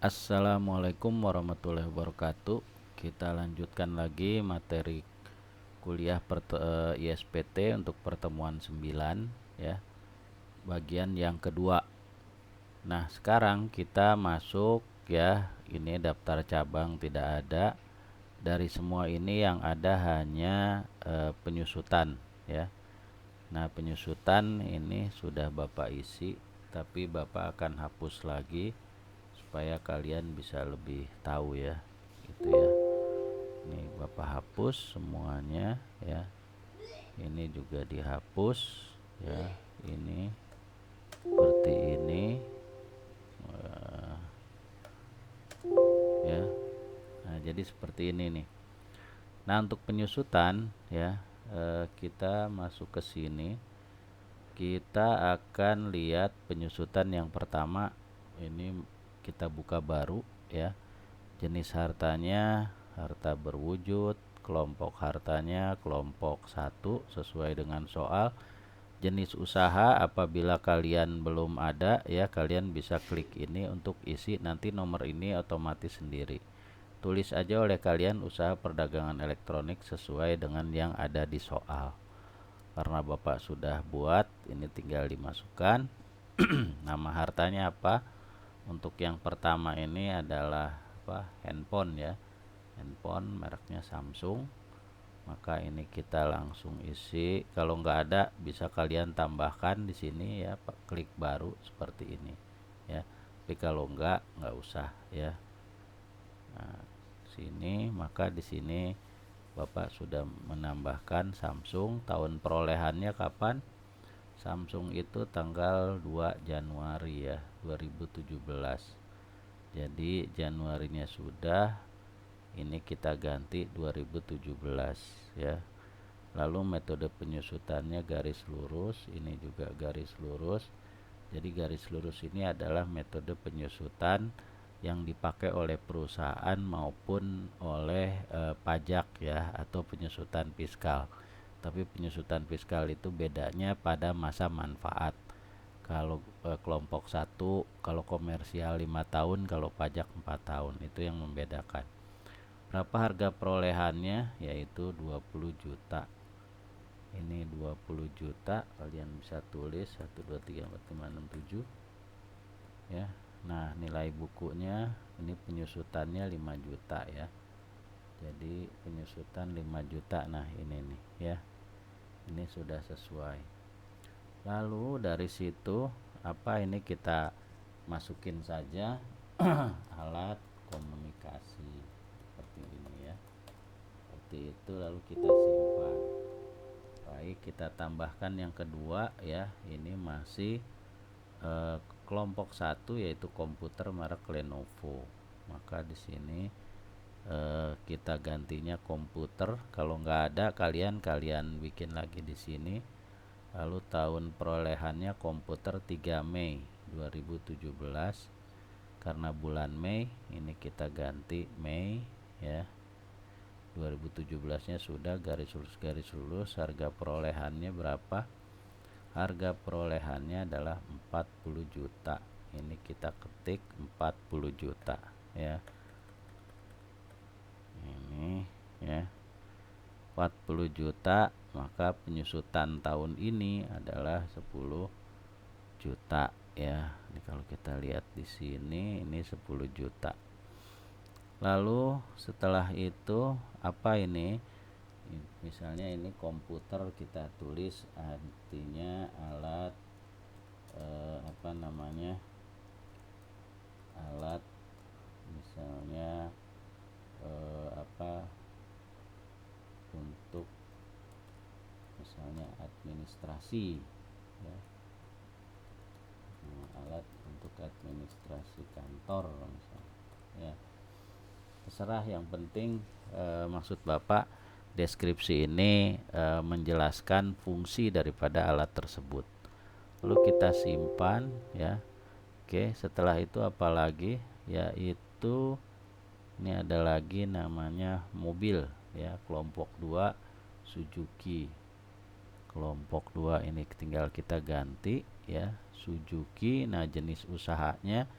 Assalamualaikum warahmatullahi wabarakatuh. Kita lanjutkan lagi materi kuliah ISPT untuk pertemuan 9 ya, bagian yang kedua. Nah, sekarang kita masuk ya, ini daftar cabang tidak ada. Dari semua ini yang ada hanya penyusutan ya. Nah, penyusutan ini sudah Bapak isi, tapi Bapak akan hapus lagi supaya kalian bisa lebih tahu ya. Itu ya. Ini Bapak hapus semuanya ya. Ini juga dihapus ya. Ini seperti ini ya. Nah, jadi seperti ini nih. Nah, untuk penyusutan ya, kita masuk ke sini. Kita akan lihat penyusutan yang pertama. Ini kita buka baru ya. Jenis hartanya harta berwujud, kelompok hartanya kelompok 1 sesuai dengan soal. Jenis usaha apabila kalian belum ada ya, kalian bisa klik ini untuk isi, nanti nomor ini otomatis sendiri. Tulis aja oleh kalian usaha perdagangan elektronik sesuai dengan yang ada di soal. Karena Bapak sudah buat, ini tinggal dimasukkan. Nama hartanya apa? Untuk yang pertama ini adalah handphone ya, handphone mereknya Samsung. Maka ini kita langsung isi. Kalau nggak ada bisa kalian tambahkan di sini ya, klik baru seperti ini ya. Tapi kalau nggak usah ya. Nah, sini maka di sini Bapak sudah menambahkan Samsung. Tahun perolehannya kapan? Samsung itu tanggal 2 Januari ya 2017. Jadi Januarinya sudah, ini kita ganti 2017 ya. Lalu metode penyusutannya garis lurus, ini juga garis lurus. Jadi garis lurus ini adalah metode penyusutan yang dipakai oleh perusahaan maupun oleh pajak ya, atau penyusutan fiskal. Tapi penyusutan fiskal itu bedanya pada masa manfaat. Kalau kelompok 1, kalau komersial 5 tahun, kalau pajak 4 tahun. Itu yang membedakan. Berapa harga perolehannya? Yaitu 20 juta. Ini 20 juta, kalian bisa tulis 1 2 3 4 5 6 7 ya. Nah, nilai bukunya ini penyusutannya 5 juta ya. Jadi penyusutan 5 juta. Nah, ini nih ya. Ini sudah sesuai. Lalu dari situ apa ini kita masukin saja alat komunikasi seperti ini ya. Seperti itu, lalu kita simpan. Baik, kita tambahkan yang kedua ya. Ini masih kelompok 1 yaitu komputer merek Lenovo. Maka di sini kita gantinya komputer. Kalau nggak ada kalian bikin lagi di sini. Lalu tahun perolehannya komputer 3 Mei 2017. Karena bulan Mei, ini kita ganti Mei ya. 2017 nya sudah, garis lurus. Harga perolehannya berapa? Harga perolehannya adalah 40 juta. Ini kita ketik 40 juta ya. Ini ya, 40 juta. Maka penyusutan tahun ini adalah 10 juta ya. Ini kalau kita lihat di sini, ini 10 juta. Lalu setelah itu apa ini? Misalnya ini komputer, kita tulis artinya alat apa namanya? Alat misalnya apa untuk misalnya administrasi ya. Alat untuk administrasi kantor misalnya ya. Terserah, yang penting maksud Bapak deskripsi ini menjelaskan fungsi daripada alat tersebut. Lalu kita simpan ya. Oke, setelah itu apalagi? Yaitu ini ada lagi namanya mobil ya, kelompok 2 Suzuki. Kelompok 2 ini tinggal kita ganti ya, Suzuki. Nah, jenis usahanya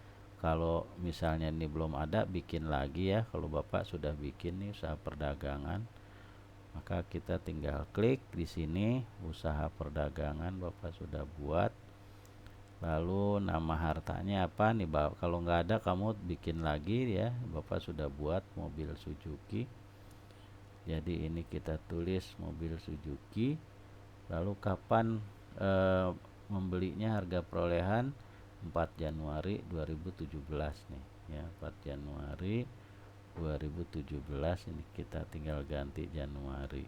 Kalau misalnya ini belum ada, bikin lagi ya. Kalau Bapak sudah bikin nih usaha perdagangan, maka kita tinggal klik di sini usaha perdagangan Bapak sudah buat. Lalu nama hartanya apa nih Bapak? Kalau nggak ada kamu bikin lagi ya. Bapak sudah buat mobil Suzuki. Jadi ini kita tulis mobil Suzuki. Lalu kapan membelinya, harga perolehan 4 Januari 2017 nih ya, 4 Januari 2017. Ini kita tinggal ganti Januari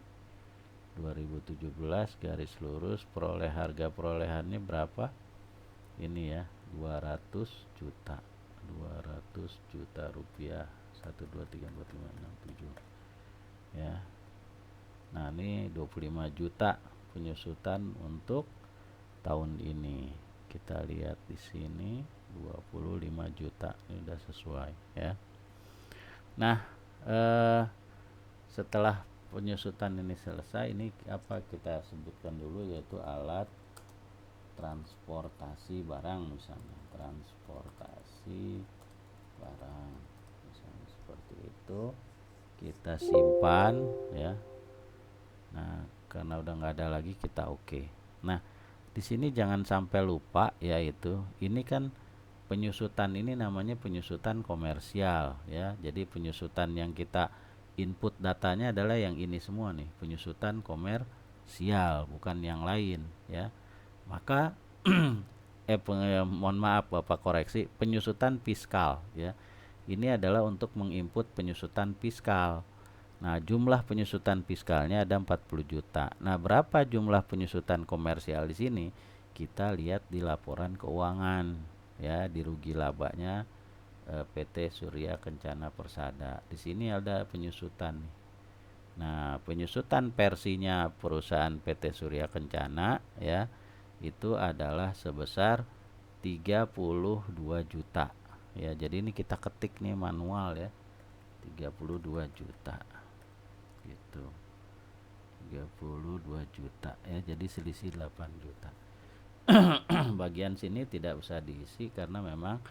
2017 garis lurus. Harga perolehannya berapa ini ya, 200 juta 200 juta rupiah. 1 2 3 4 5 6 7 ya. Nah ini 25 juta penyusutan untuk tahun ini. Kita lihat di sini 25 juta, ini udah sesuai ya. Nah setelah penyusutan ini selesai, ini apa kita sebutkan dulu, yaitu alat transportasi barang. Misalnya transportasi barang misalnya seperti itu, kita simpan ya. Nah karena udah nggak ada lagi, kita oke. Nah di sini jangan sampai lupa, yaitu ini kan penyusutan ini namanya penyusutan komersial ya. Jadi penyusutan yang kita input datanya adalah yang ini semua nih, penyusutan komersial, bukan yang lain ya. Maka mohon maaf Bapak koreksi, penyusutan fiskal ya. Ini adalah untuk menginput penyusutan fiskal. Nah, jumlah penyusutan fiskalnya ada 40 juta. Nah, berapa jumlah penyusutan komersial di sini? Kita lihat di laporan keuangan ya, di rugi labanya PT Surya Kencana Persada. Di sini ada penyusutan. Nah, penyusutan versinya perusahaan PT Surya Kencana ya, itu adalah sebesar 32 juta. Ya, jadi ini kita ketik nih manual ya. 32 juta. Gitu. 32 juta ya, jadi selisih 8 juta. Bagian sini tidak usah diisi karena memang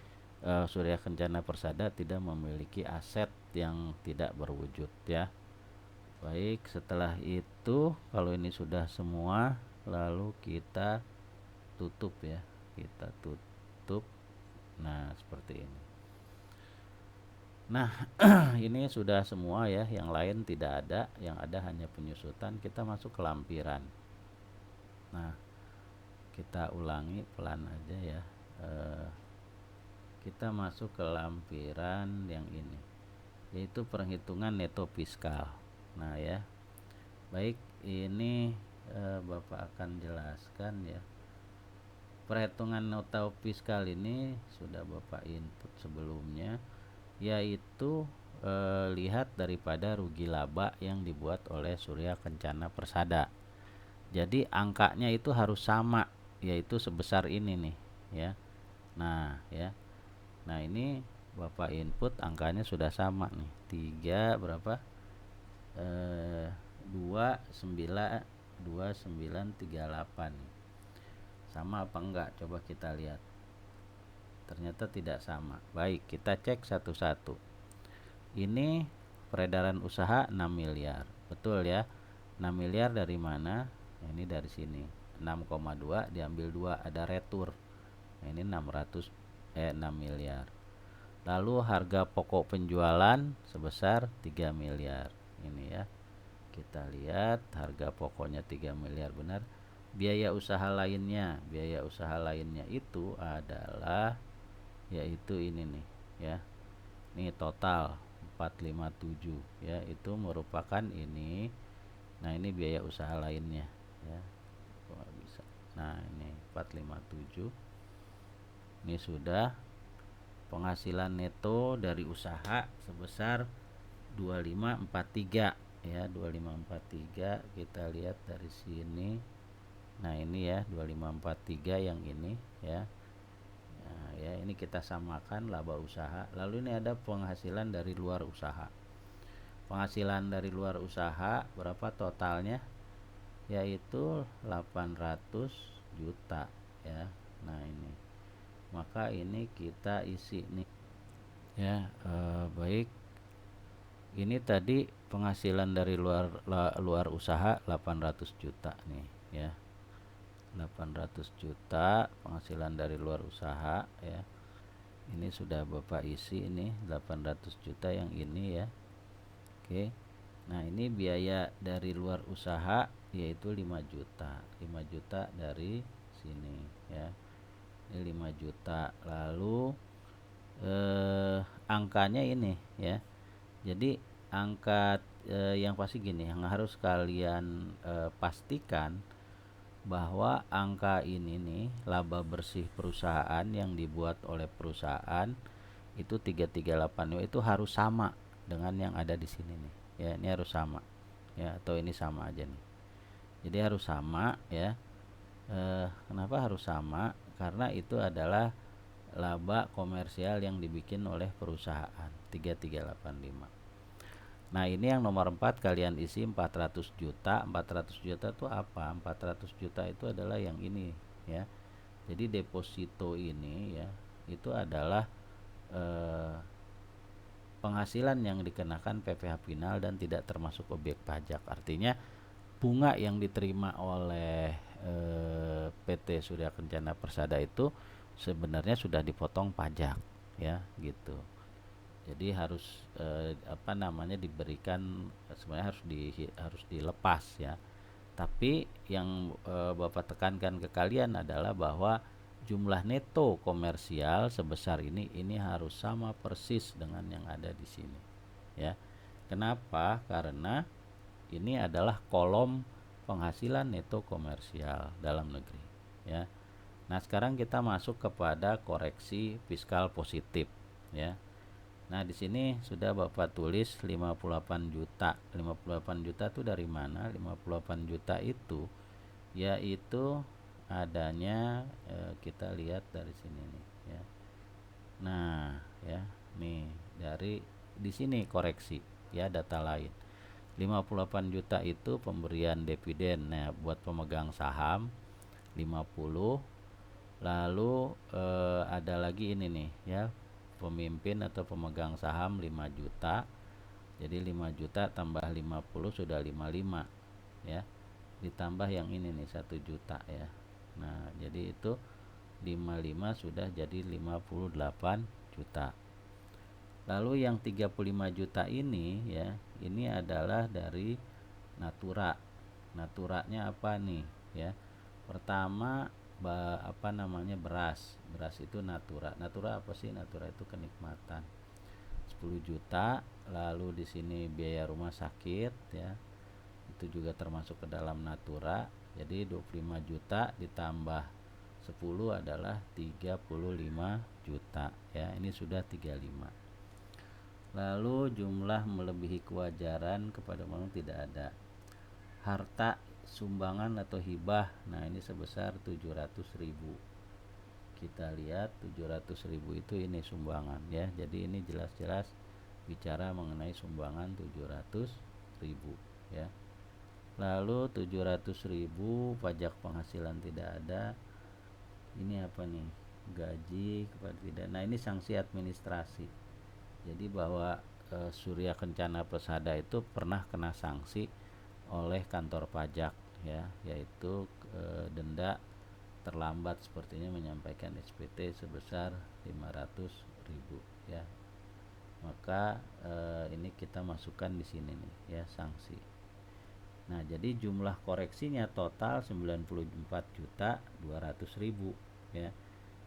Surya Kencana Persada tidak memiliki aset yang tidak berwujud ya. Baik, setelah itu kalau ini sudah semua, lalu kita tutup ya. Kita tutup. Nah, seperti ini. Nah, ini sudah semua ya, yang lain tidak ada, yang ada hanya penyusutan. Kita masuk ke lampiran. Nah, kita ulangi pelan aja ya. Kita masuk ke lampiran yang ini, yaitu perhitungan neto fiskal. Nah ya, baik, ini Bapak akan jelaskan ya. Perhitungan neto fiskal ini sudah Bapak input sebelumnya, yaitu lihat daripada rugi laba yang dibuat oleh Surya Kencana Persada. Jadi angkanya itu harus sama, yaitu sebesar ini nih ya. Nah ya, nah ini Bapak input angkanya sudah sama nih, 3 berapa 2938. Sama apa enggak, coba kita lihat. Ternyata tidak sama. Baik, kita cek satu-satu. Ini peredaran usaha 6 miliar, betul ya. 6 miliar dari mana? Ini dari sini 6,2 diambil 2, ada retur. Ini 6 miliar. Lalu harga pokok penjualan sebesar 3 miliar. Ini ya. Kita lihat harga pokoknya 3 miliar benar. Biaya usaha lainnya itu adalah, yaitu ini nih ya. Ini total 457 ya, itu merupakan ini. Nah, ini biaya usaha lainnya ya. Bisa. Nah, ini 457. Ini sudah penghasilan neto dari usaha sebesar 2543 ya, 2543. Kita lihat dari sini. Nah, ini ya 2543 yang ini ya. Nah, ya ini kita samakan laba usaha. Lalu ini ada penghasilan dari luar usaha. Penghasilan dari luar usaha berapa totalnya? Yaitu 800 juta ya. Nah, ini maka ini kita isi nih ya. Baik, ini tadi penghasilan dari luar usaha 800 juta nih ya. 800 juta penghasilan dari luar usaha ya. Ini sudah Bapak isi ini 800 juta yang ini ya. Oke. Nah, ini biaya dari luar usaha yaitu 5 juta. 5 juta dari sini ya. Ini 5 juta. Lalu angkanya ini ya. Jadi angka yang pasti gini, yang harus kalian pastikan bahwa angka ini nih laba bersih perusahaan yang dibuat oleh perusahaan itu 338 itu harus sama dengan yang ada di sini nih ya. Ini harus sama ya, atau ini sama aja nih. Jadi harus sama ya. Kenapa harus sama? Karena itu adalah laba komersial yang dibikin oleh perusahaan 3385. Nah, ini yang nomor 4 kalian isi 400 juta. 400 juta itu apa? 400 juta itu adalah yang ini ya. Jadi deposito ini ya, itu adalah penghasilan yang dikenakan PPh final dan tidak termasuk objek pajak. Artinya bunga yang diterima oleh PT Surya Kencana Persada itu sebenarnya sudah dipotong pajak ya gitu. Jadi harus diberikan, sebenarnya harus dilepas ya. Tapi yang Bapak tekankan ke kalian adalah bahwa jumlah neto komersial sebesar ini harus sama persis dengan yang ada di sini ya. Kenapa? Karena ini adalah kolom penghasilan neto komersial dalam negeri ya. Nah, sekarang kita masuk kepada koreksi fiskal positif ya. Nah, di sini sudah Bapak tulis 58 juta. 58 juta itu dari mana? 58 juta itu yaitu adanya kita lihat dari sini nih ya. Nah, ya, nih dari di sini koreksi ya, data lain. 58 juta itu pemberian dividen. Nah, buat pemegang saham 50. Lalu ada lagi ini nih ya, pemimpin atau pemegang saham 5 juta. Jadi 5 juta tambah 50 sudah 55 ya. Ditambah yang ini nih 1 juta ya. Nah, jadi itu 55 sudah jadi 58 juta. Lalu yang 35 juta ini ya, ini adalah dari Natura. Naturanya apa nih ya? Pertama beras. Beras itu Natura. Natura apa sih? Natura itu kenikmatan. 10 juta. Lalu di sini biaya rumah sakit ya. Itu juga termasuk ke dalam Natura. Jadi 25 juta ditambah 10 adalah 35 juta ya. Ini sudah 35. Lalu jumlah melebihi kewajaran kepada bank tidak ada. Harta sumbangan atau hibah, nah ini sebesar 700.000. Kita lihat 700.000 itu ini sumbangan ya. Jadi ini jelas-jelas bicara mengenai sumbangan 700.000 ya. Lalu 700.000 pajak penghasilan tidak ada. Ini apa nih? Gaji kepada tidak. Nah, ini sanksi administrasi. Jadi bahwa Surya Kencana Persada itu pernah kena sanksi oleh kantor pajak ya, yaitu denda terlambat sepertinya menyampaikan SPT sebesar 500.000 ya. Maka ini kita masukkan di sini nih ya, sanksi. Nah, jadi jumlah koreksinya total 94.200.000 ya.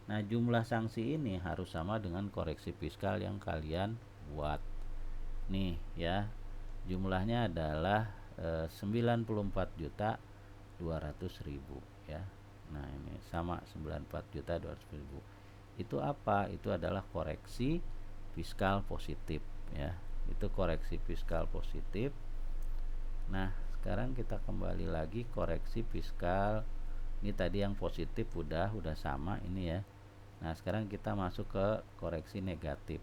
Nah, jumlah sanksi ini harus sama dengan koreksi fiskal yang kalian buat. Nih ya. Jumlahnya adalah 94.200.000 ya. Nah, ini sama 94.200.000. Itu apa? Itu adalah koreksi fiskal positif ya. Itu koreksi fiskal positif. Nah, sekarang kita kembali lagi koreksi fiskal. Ini tadi yang positif udah sama ini ya. Nah, sekarang kita masuk ke koreksi negatif.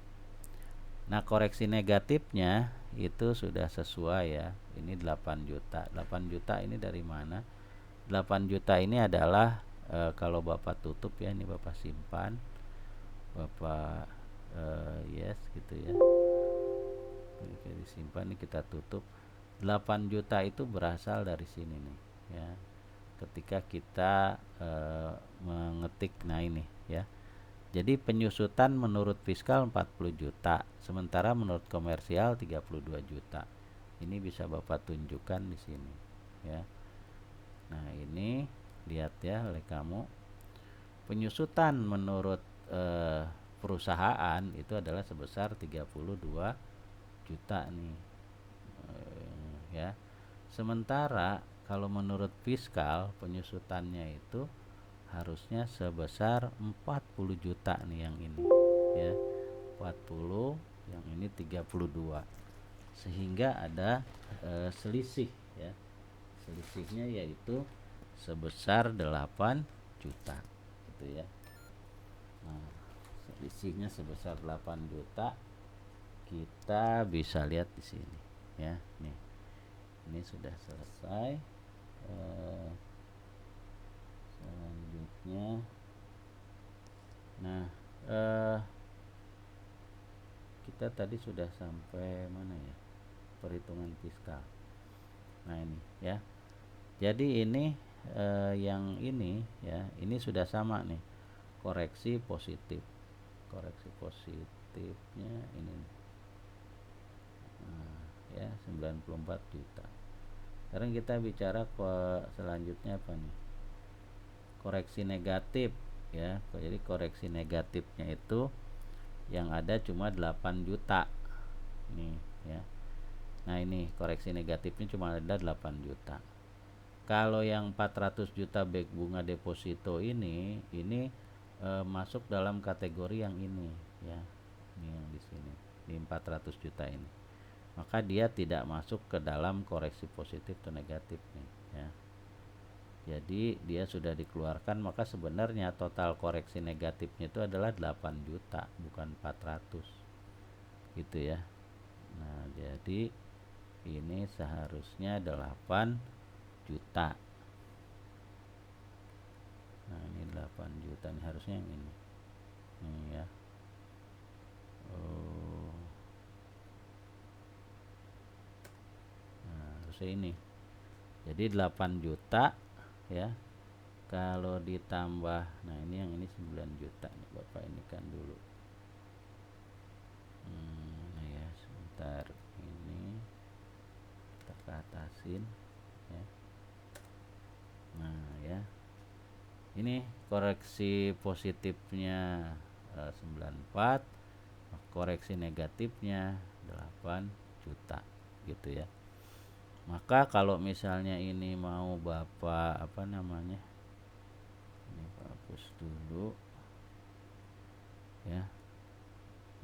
Nah, koreksi negatifnya itu sudah sesuai ya. Ini 8 juta. 8 juta ini dari mana? 8 juta ini adalah kalau Bapak tutup ya, ini Bapak simpan. Bapak yes gitu ya. Oke, disimpan, nih kita tutup. 8 juta itu berasal dari sini nih ya. Ketika kita mengetik, nah ini ya. Jadi penyusutan menurut fiskal 40 juta, sementara menurut komersial 32 juta. Ini bisa Bapak tunjukkan di sini ya. Nah, ini lihat ya oleh kamu. Penyusutan menurut perusahaan itu adalah sebesar 32 juta nih. Ya. Sementara kalau menurut fiskal penyusutannya itu harusnya sebesar 40 juta nih yang ini ya. 40, yang ini 32. Sehingga ada selisih ya. Selisihnya yaitu sebesar 8 juta gitu ya. Nah, selisihnya sebesar 8 juta kita bisa lihat di sini ya. Nih. Ini sudah selesai. Selanjutnya, nah kita tadi sudah sampai mana ya, perhitungan fiskal. Nah ini ya, jadi ini yang ini ya, ini sudah sama nih, koreksi positif. Koreksi positifnya ini ya 94 juta. Sekarang kita bicara selanjutnya apa nih, koreksi negatif ya. Jadi koreksi negatifnya itu yang ada cuma 8 juta nih ya. Nah ini koreksi negatifnya cuma ada 8 juta. Kalau yang 400 juta baik bunga deposito ini masuk dalam kategori yang ini ya. Ini yang di sini, di 400 juta ini. Maka dia tidak masuk ke dalam koreksi positif atau negatif nih ya. Jadi dia sudah dikeluarkan, maka sebenarnya total koreksi negatifnya itu adalah 8 juta bukan 400 gitu ya. Nah jadi ini seharusnya 8 juta. Nah ini 8 juta, ini harusnya yang ini ya. Nah harusnya ini, jadi 8 juta ya. Kalau ditambah, nah ini yang ini 9 juta nih, Bapak ini kan dulu. Nah ya sebentar, ini kita ke atasin ya. Nah ya, ini koreksi positifnya 94, koreksi negatifnya 8 juta gitu ya. Maka kalau misalnya ini mau Bapak apa namanya, ini Pak hapus dulu ya.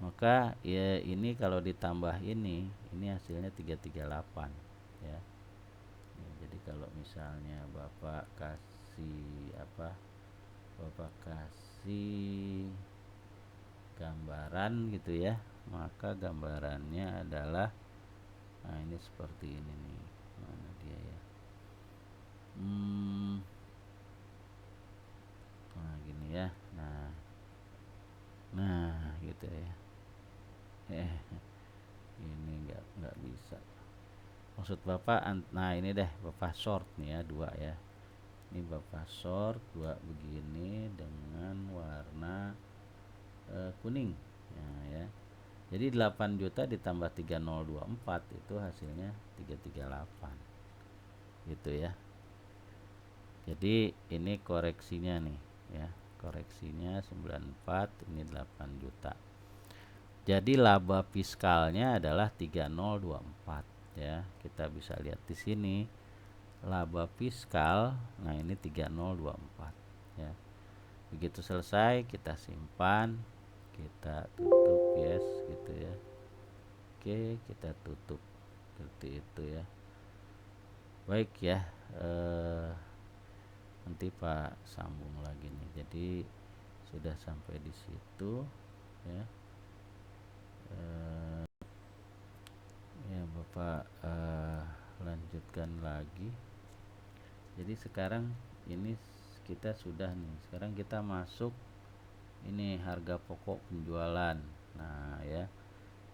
Maka ya ini kalau ditambah ini hasilnya 338 ya. Jadi kalau misalnya Bapak kasih apa, Bapak kasih gambaran gitu ya, maka gambarannya adalah nah ini seperti ini nih. Mana dia ya, nah gini ya. Nah gitu ya. Ini nggak bisa. Maksud Bapak, nah ini deh Bapak short nih ya, dua ya. Ini Bapak short dua begini dengan warna kuning ya. Jadi 8 juta ditambah 3024 itu hasilnya 338 gitu ya. Jadi ini koreksinya nih ya. Koreksinya 94, ini 8 juta. Jadi laba fiskalnya adalah 3024 ya. Kita bisa lihat di sini laba fiskal. Nah, ini 3024 ya. Begitu selesai kita simpan, kita tutup yes gitu ya. Oke, kita tutup seperti itu ya. Baik ya, nanti Pak sambung lagi nih. Jadi sudah sampai di situ ya. Ya Bapak lanjutkan lagi. Jadi sekarang ini kita sudah nih. Sekarang kita masuk ini harga pokok penjualan. Nah ya,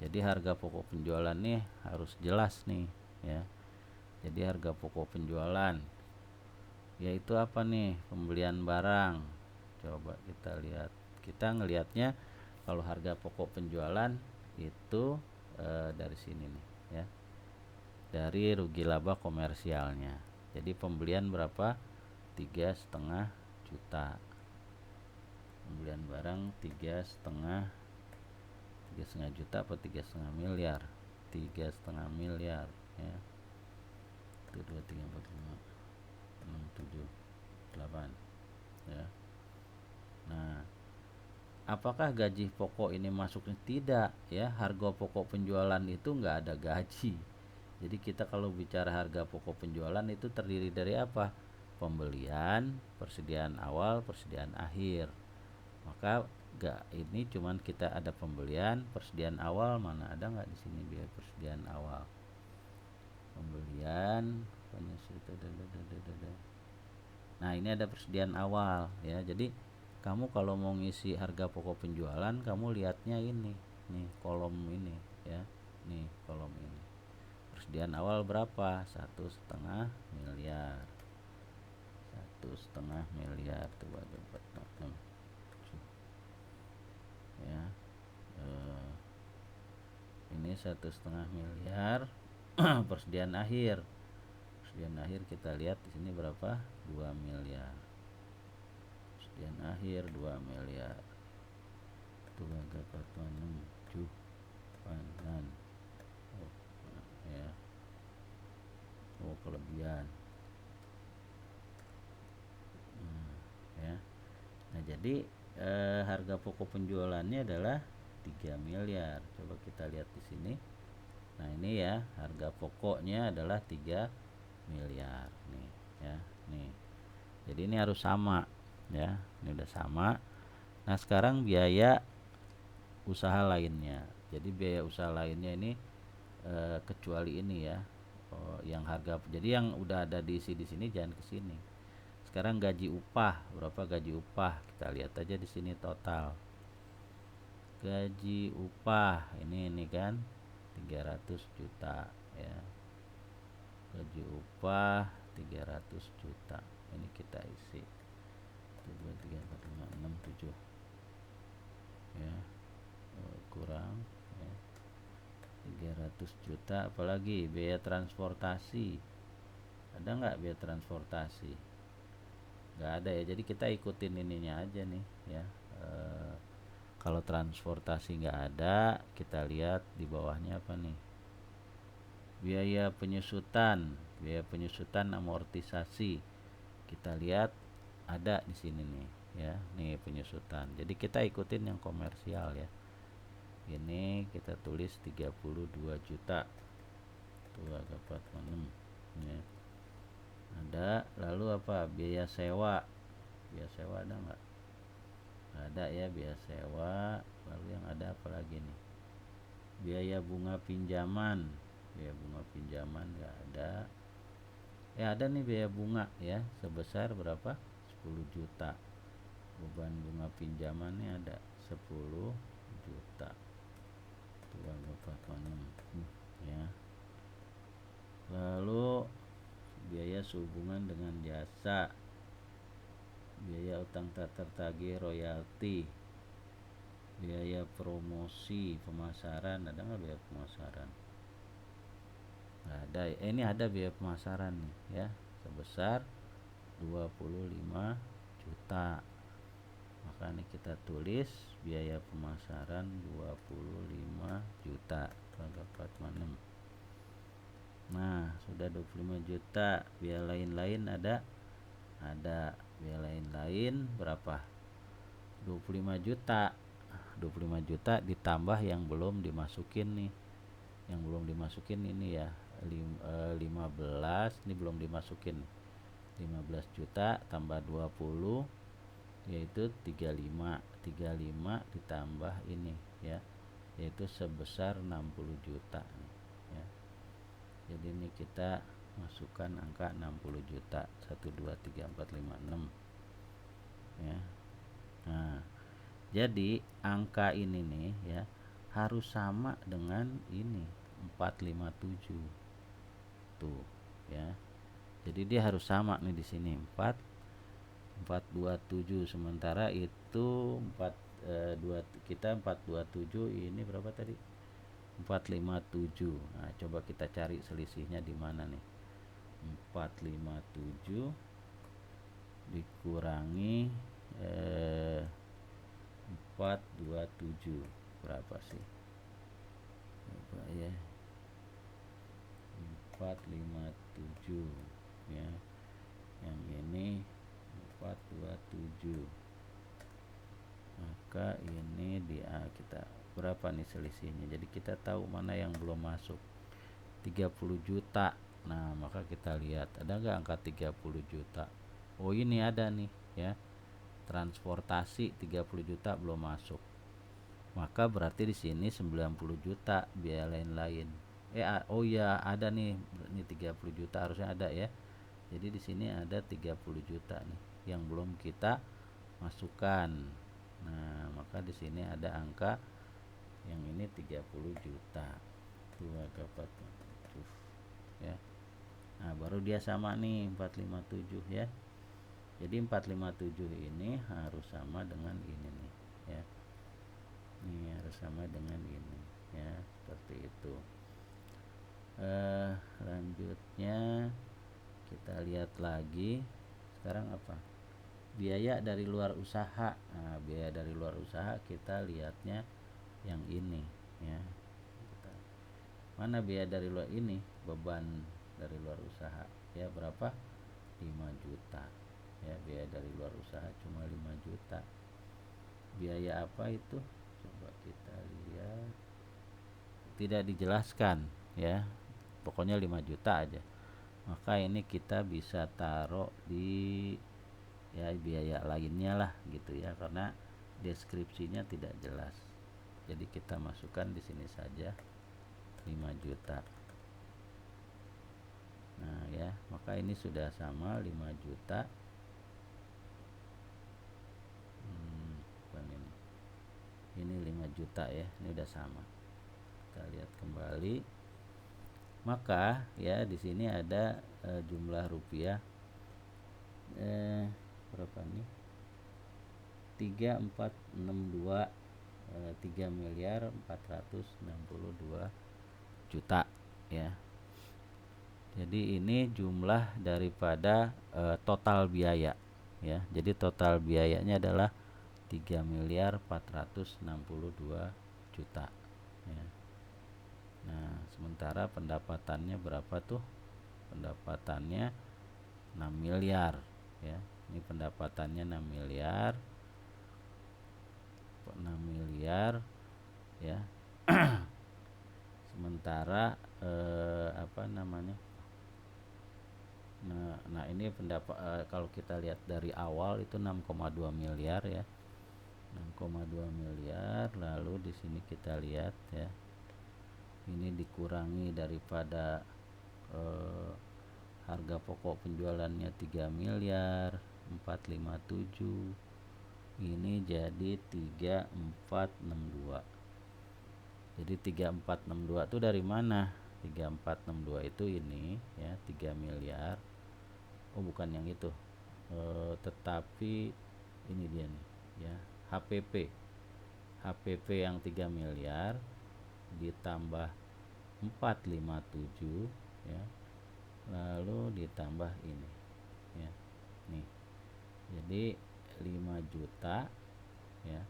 jadi harga pokok penjualan nih harus jelas nih ya. Jadi harga pokok penjualan yaitu apa nih? Pembelian barang. Coba kita lihat. Kita ngelihatnya kalau harga pokok penjualan itu dari sini nih ya. Dari rugi laba komersialnya. Jadi pembelian berapa? 3,5 juta. Pembelian barang 3,5 juta apa 3,5 miliar? 3,5 miliar ya. 1 2 3 4 5 6 7 8 ya. Nah, apakah gaji pokok ini masuknya? Tidak ya. Harga pokok penjualan itu enggak ada gaji. Jadi kita kalau bicara harga pokok penjualan itu terdiri dari apa? Pembelian, persediaan awal, persediaan akhir. Maka enggak, ini cuman kita ada pembelian, persediaan awal, mana ada enggak di sini biaya persediaan awal? Pembelian, nah ini ada persediaan awal ya. Jadi kamu kalau mau ngisi harga pokok penjualan, kamu lihatnya ini nih, kolom ini ya, nih kolom ini. Persediaan awal berapa? 1,5 miliar. 1,5 miliar tuh bagi 4 ya. Ini 1,5 miliar. Persediaan akhir. Persediaan akhir kita lihat di sini berapa? 2 miliar. Persediaan akhir 2 miliar. 2,6 panan. Oh, ya. Oh, kelebihan. Ya. Nah, jadi harga pokok penjualannya adalah 3 miliar. Coba kita lihat di sini. Nah, ini ya, harga pokoknya adalah 3 miliar nih ya. Nih. Jadi ini harus sama ya. Ini udah sama. Nah, sekarang biaya usaha lainnya. Jadi biaya usaha lainnya ini kecuali ini ya. Oh, yang harga, jadi yang udah ada diisi di sini jangan ke sini. Sekarang gaji upah, berapa gaji upah? Kita lihat aja di sini total. Gaji upah ini kan 300 juta ya. Gaji upah 300 juta. Ini kita isi. 1 2 3 4 5 6 7 ya. Kurang ya. 300 juta, apalagi biaya transportasi. Ada nggak biaya transportasi? Nggak ada ya. Jadi kita ikutin ininya aja nih ya. Kalau transportasi nggak ada, kita lihat di bawahnya apa nih? Biaya penyusutan amortisasi. Kita lihat ada di sini nih ya. Nih penyusutan. Jadi kita ikutin yang komersial ya. Ini kita tulis 32 juta. Tuh agak 46 ya. Ada. Lalu apa? Biaya sewa. Biaya sewa ada nggak? Ada ya, biaya sewa. Lalu yang ada apa lagi nih? Biaya bunga pinjaman. Biaya bunga pinjaman nggak ada. Ada nih biaya bunga ya, sebesar berapa? 10 juta. Beban bunga pinjamannya ada 10 juta. Tuh agak 46 ya. Lalu biaya sehubungan dengan jasa, biaya utang tak tertagih royalti, biaya promosi pemasaran. Ada nggak biaya pemasaran? Nggak ada. Ini ada biaya pemasaran nih ya, sebesar 25 juta. Maka ini kita tulis biaya pemasaran 25 juta pada 46. Nah, sudah 25 juta. Biaya lain-lain ada? Ada. Biaya lain-lain berapa? 25 juta. 25 juta ditambah yang belum dimasukin nih. Yang belum dimasukin ini ya, 15 ini belum dimasukin. 15 juta tambah 20 yaitu 35. 35 ditambah ini ya, yaitu sebesar 60 juta nih ya. Jadi ini kita masukkan angka 60 juta. 1 2 3 4 5 6 ya. Nah, Jadi angka ini nih ya harus sama dengan ini 457 tuh ya. Jadi dia harus sama nih di sini 427, sementara itu 2 kita 427, ini berapa tadi? 457. Nah, coba kita cari selisihnya di mana nih? 457 dikurangi 427 berapa sih? Coba ya. 457 ya. Yang ini 427. Maka ini kita berapa nih selisihnya? Jadi kita tahu mana yang belum masuk. 30 juta. Nah, maka kita lihat ada nggak angka 30 juta. Oh, ini ada nih ya. Transportasi 30 juta belum masuk. Maka berarti di sini 90 juta biaya lain-lain. Oh ya, ada nih. Ini 30 juta harusnya ada ya. Jadi di sini ada 30 juta nih yang belum kita masukkan. Nah, maka di sini ada angka yang ini 30 juta. Tuh agak tuh ya. Nah, baru dia sama nih 457 ya. Jadi 457 ini harus sama dengan ini nih ya. Ini harus sama dengan ini ya, seperti itu. Selanjutnya kita lihat lagi sekarang apa? Biaya dari luar usaha. Nah, biaya dari luar usaha kita lihatnya yang ini ya. Mana biaya dari luar ini? Beban dari luar usaha ya, berapa? 5 juta ya. Biaya dari luar usaha cuma 5 juta. Biaya apa itu? Coba kita lihat. Tidak dijelaskan ya. Pokoknya 5 juta aja. Maka ini kita bisa taruh di ya biaya lainnya lah gitu ya, karena deskripsinya tidak jelas. Jadi kita masukkan di sini saja 5 juta. Nah ya, maka ini sudah sama 5 juta. Bukan ini 5 juta ya, ini udah sama. Kita lihat kembali. Maka ya di sini ada jumlah rupiah berapa nih? 3462 3 miliar 462 juta ya. Jadi ini jumlah daripada total biaya ya. Jadi total biayanya adalah 3 miliar 462 juta ya. Nah, sementara pendapatannya berapa tuh? Pendapatannya 6 miliar ya. Ini pendapatannya 6 miliar. 6 miliar ya. Sementara apa namanya? Nah ini kalau kita lihat dari awal itu 6,2 miliar ya. 6,2 miliar. Lalu di sini kita lihat ya. Ini dikurangi daripada harga pokok penjualannya 3 miliar 457. Ini jadi 3462. Jadi 3462 itu dari mana? 3462 itu ini ya, 3 miliar. Oh, bukan yang itu. Tetapi ini dia nih ya, HPP. HPP yang 3 miliar ditambah 457 ya. Lalu ditambah ini ya. Nih. Jadi 5 juta ya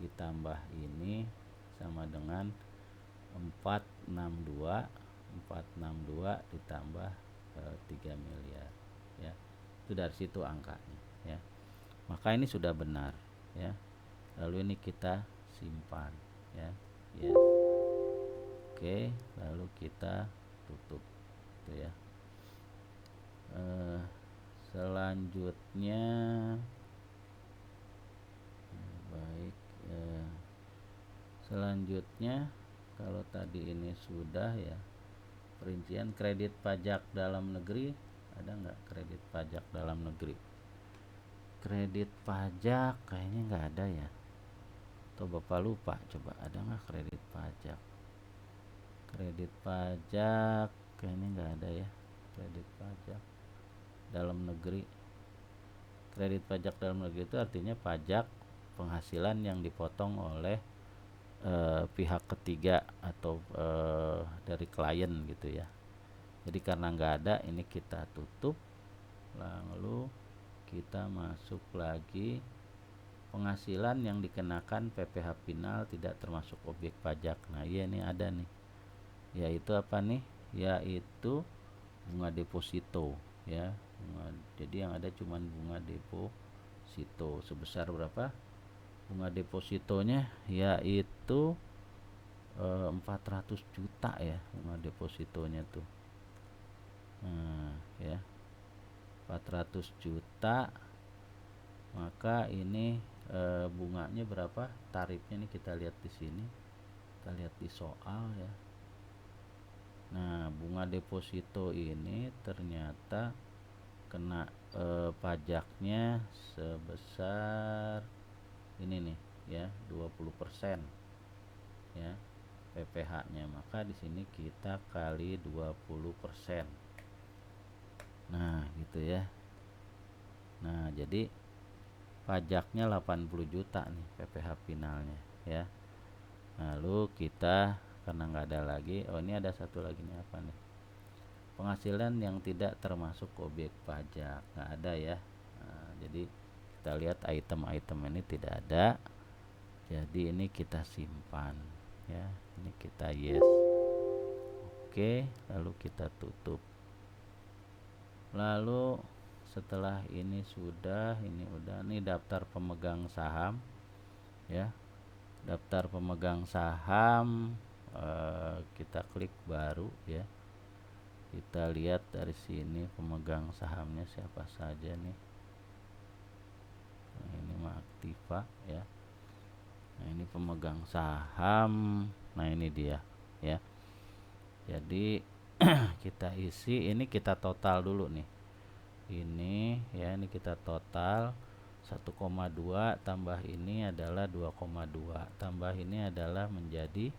ditambah ini sama dengan 462 ditambah 3 miliar ya. Itu dari situ angkanya ya. Maka ini sudah benar ya. Lalu ini kita simpan ya. Yes. Oke, lalu kita tutup itu ya. Selanjutnya baik selanjutnya kalau tadi ini sudah ya, perincian kredit pajak dalam negeri. Ada nggak kredit pajak dalam negeri? Kredit pajak kayaknya nggak ada ya. Atau Bapak lupa, coba ada nggak kredit pajak? Kredit pajak kayaknya nggak ada ya. Kredit pajak dalam negeri. Kredit pajak dalam negeri itu artinya pajak penghasilan yang dipotong oleh pihak ketiga atau dari klien gitu ya. Jadi karena nggak ada, ini kita tutup, lalu kita masuk lagi penghasilan yang dikenakan PPh final tidak termasuk objek pajak. Nah iya ini ada nih, yaitu apa nih, yaitu bunga deposito ya. Jadi yang ada cuman bunga deposito sebesar berapa? Bunga depositonya yaitu 400 juta ya, bunga depositonya tuh. Nah ya, 400 juta. Maka ini bunganya berapa? Tarifnya nih kita lihat di sini. Kita lihat di soal ya. Nah, bunga deposito ini ternyata kena pajaknya sebesar ini nih ya, 20% ya. PPh-nya, maka di sini kita kali 20%. Nah, gitu ya. Nah, jadi pajaknya 80 juta nih PPh finalnya ya. Lalu kita karena nggak ada lagi, oh ini ada satu lagi nih, apa nih? Penghasilan yang tidak termasuk objek pajak, nggak ada ya. Nah, jadi kita lihat item-item ini tidak ada. Jadi ini kita simpan ya. Ini kita yes. Oke, lalu kita tutup. Lalu setelah ini sudah, ini udah, nih daftar pemegang saham ya. Daftar pemegang saham, kita klik baru ya. Kita lihat dari sini pemegang sahamnya siapa saja nih. Nah, ini mah Aktiva ya. Nah, ini pemegang saham. Nah, ini dia ya. Jadi kita isi, ini kita total dulu nih. Ini ya, ini kita total 1,2 tambah ini adalah 2,2 tambah ini adalah menjadi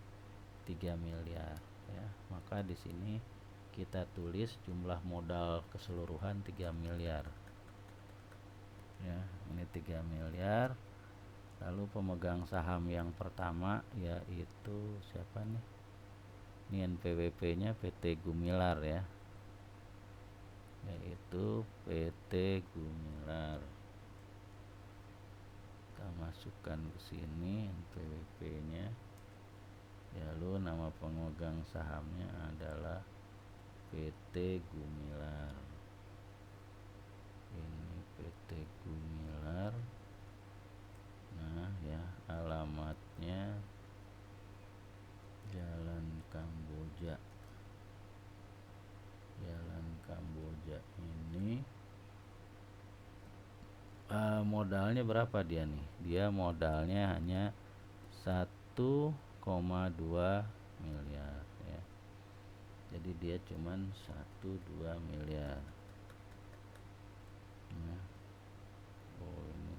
3 miliar ya. Maka di sini kita tulis jumlah modal keseluruhan 3 miliar ya. Ini 3 miliar. Lalu pemegang saham yang pertama yaitu siapa nih? Ini NPWP nya PT Gumilar ya, yaitu PT Gumilar. Kita masukkan ke sini NPWP nya. Lalu nama pemegang sahamnya adalah PT Gumilar. Ini PT Gumilar. Nah ya, alamatnya Jalan Kamboja. Jalan Kamboja ini modalnya berapa dia nih? Dia modalnya hanya 1,2 miliar ya. Jadi dia cuman 1,2 miliar. Nah, oh ini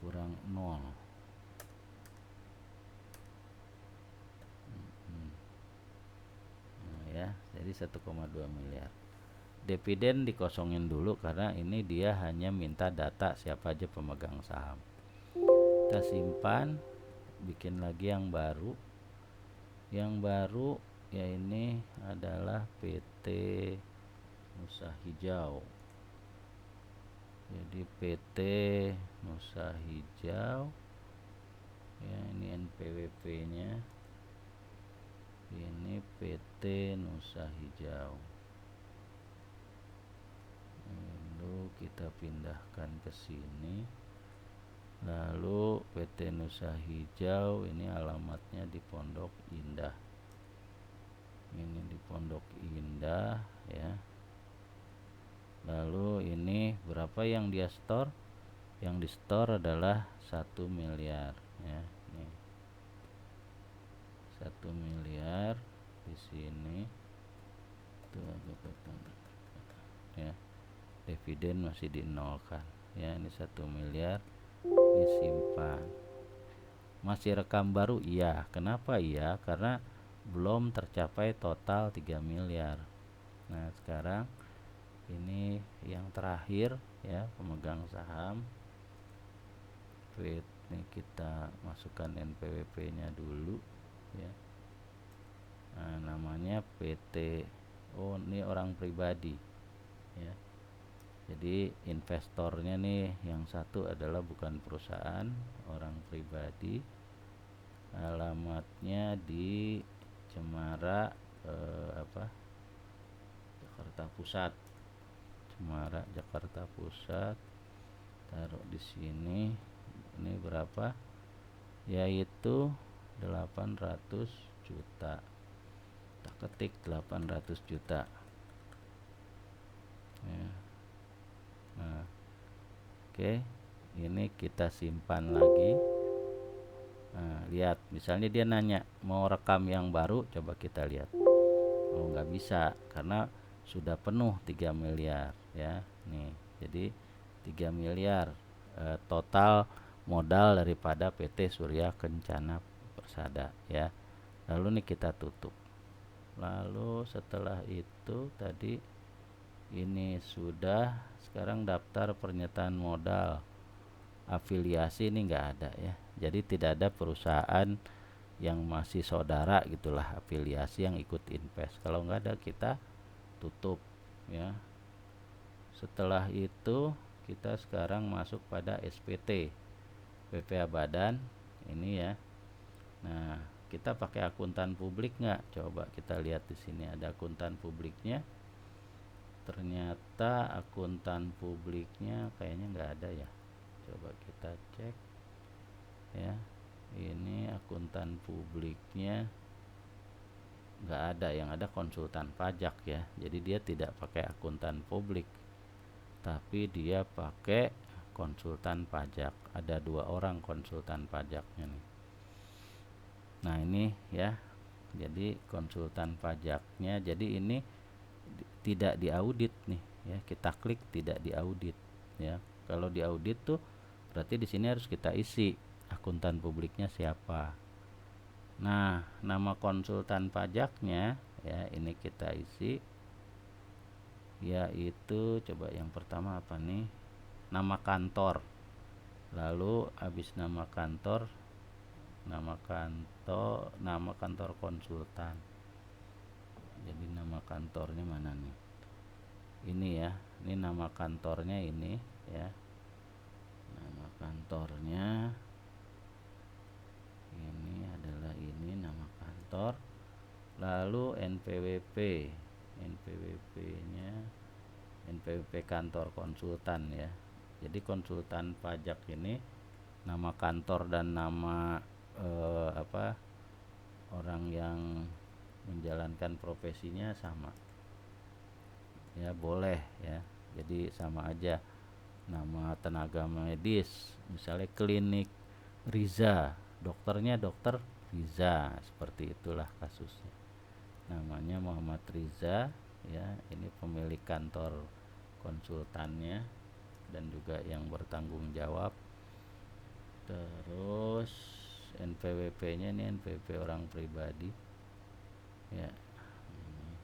kurang 0. Nah ya, jadi 1,2 miliar. Dividen dikosongin dulu karena ini dia hanya minta data siapa aja pemegang saham. Kita simpan, bikin lagi yang baru. Yang baru ya ini adalah PT Nusa Hijau. Jadi PT Nusa Hijau ya, ini NPWP nya. Ini PT Nusa Hijau. Lalu kita pindahkan ke sini. Lalu PT Nusa Hijau ini alamatnya di Pondok Indah. Ini di Pondok Indah ya. Lalu ini berapa yang dia store? Yang di store adalah 1 miliar ya. Nih 1 miliar di sini. Tuh ya. Dividen masih dinolkan ya. Ini 1 miliar, ini simpan. Masih rekam baru? Iya. Kenapa iya? Karena belum tercapai total 3 miliar. Nah, sekarang ini yang terakhir ya, pemegang saham. Ini kita masukkan NPWP-nya dulu ya. Nah, namanya PT. Oh, ini orang pribadi ya. Jadi investornya nih yang satu adalah bukan perusahaan, orang pribadi. Alamatnya di Cemara Jakarta Pusat. Cemara Jakarta Pusat. Taruh di sini. Ini berapa? Yaitu 800 juta. Kita ketik 800 juta ya. Nah, oke, ini kita simpan lagi. Nah, lihat, misalnya dia nanya mau rekam yang baru, coba kita lihat. Oh, nggak bisa karena sudah penuh 3 miliar ya. Nih, jadi 3 miliar total modal daripada PT Surya Kencana Persada ya. Lalu nih kita tutup. Lalu setelah itu tadi ini sudah, sekarang daftar pernyataan modal afiliasi ini nggak ada ya. Jadi tidak ada perusahaan yang masih saudara gitulah afiliasi yang ikut invest. Kalau nggak ada kita tutup ya. Setelah itu kita sekarang masuk pada SPT PPA Badan ini ya. Nah, kita pakai akuntan publik nggak? Coba kita lihat di sini ada akuntan publiknya. Ternyata akuntan publiknya kayaknya nggak ada ya. Coba kita cek ya. Ini akuntan publiknya nggak ada, yang ada konsultan pajak ya. Jadi dia tidak pakai akuntan publik, tapi dia pakai konsultan pajak. Ada 2 orang konsultan pajaknya nih. Nah, ini ya. Jadi konsultan pajaknya, jadi ini tidak diaudit nih ya. Kita klik tidak diaudit ya. Kalau diaudit tuh berarti di sini harus kita isi akuntan publiknya siapa. Nah, nama konsultan pajaknya ya ini kita isi, yaitu coba yang pertama apa nih, nama kantor. Lalu habis nama kantor konsultan. Jadi nama kantornya mana nih? Ini ya, ini nama kantornya ini ya. Nama kantornya ini adalah ini nama kantor. Lalu NPWP-nya NPWP kantor konsultan ya. Jadi konsultan pajak ini nama kantor dan nama orang yang menjalankan profesinya sama ya, boleh ya. Jadi sama aja, nama tenaga medis misalnya klinik Riza, dokternya dokter Riza, seperti itulah kasusnya. Namanya Muhammad Riza ya, ini pemilik kantor konsultannya dan juga yang bertanggung jawab. Terus NPWP-nya ini NPWP orang pribadi ya, ini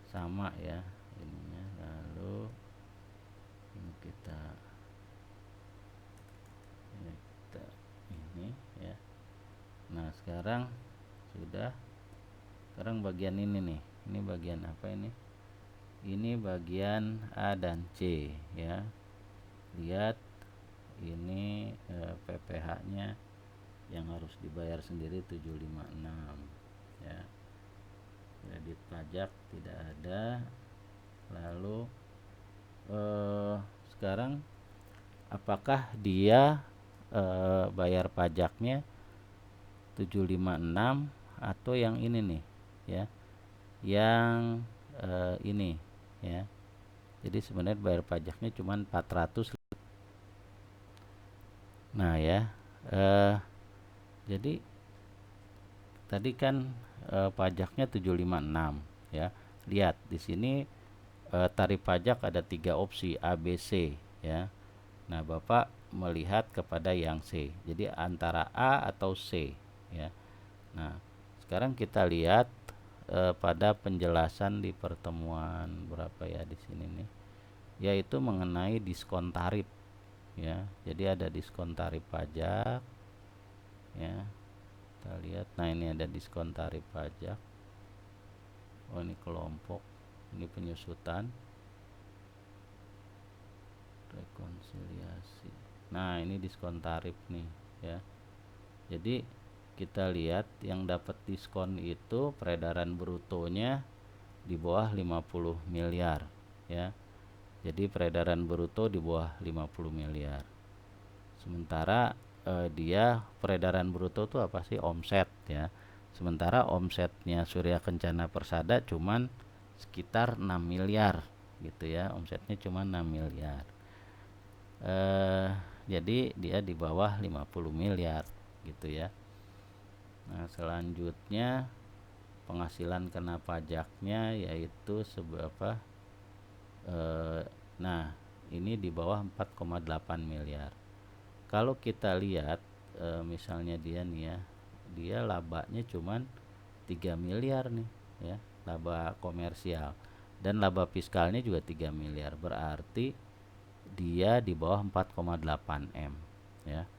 sama ya ininya. Lalu ini kita ini ya. Nah, sekarang bagian ini nih, ini bagian apa ini? Ini bagian A dan C ya. Lihat ini PPh-nya yang harus dibayar sendiri 756 ya. Kredit pajak tidak ada. Lalu sekarang apakah dia bayar pajaknya 756 atau yang ini nih ya, yang ini ya. Jadi sebenarnya bayar pajaknya cuma 400. Nah ya, jadi tadi kan pajaknya 756 ya. Lihat di sini tarif pajak ada 3 opsi A, B, C ya. Nah, Bapak melihat kepada yang C. Jadi antara A atau C ya. Nah, sekarang kita lihat pada penjelasan di pertemuan berapa ya di sini nih, yaitu mengenai diskon tarif ya. Jadi ada diskon tarif pajak ya. Kita lihat, nah ini ada diskon tarif pajak. Oh, ini kelompok, ini penyusutan, rekonsiliasi. Nah, ini diskon tarif nih ya. Jadi kita lihat yang dapat diskon itu peredaran brutonya di bawah 50 miliar ya. Jadi peredaran bruto di bawah 50 miliar. Sementara dia peredaran bruto itu apa sih? Omset ya. Sementara omsetnya Surya Kencana Persada cuman sekitar 6 miliar gitu ya. Omsetnya cuma 6 miliar. Jadi dia di bawah 50 miliar gitu ya. Nah, selanjutnya penghasilan kena pajaknya yaitu seberapa? Nah, ini di bawah 4,8 miliar. Kalau kita lihat misalnya dia nih ya, dia labanya cuman 3 miliar nih ya, laba komersial, dan laba fiskalnya juga 3 miliar. Berarti dia di bawah 4,8 M ya.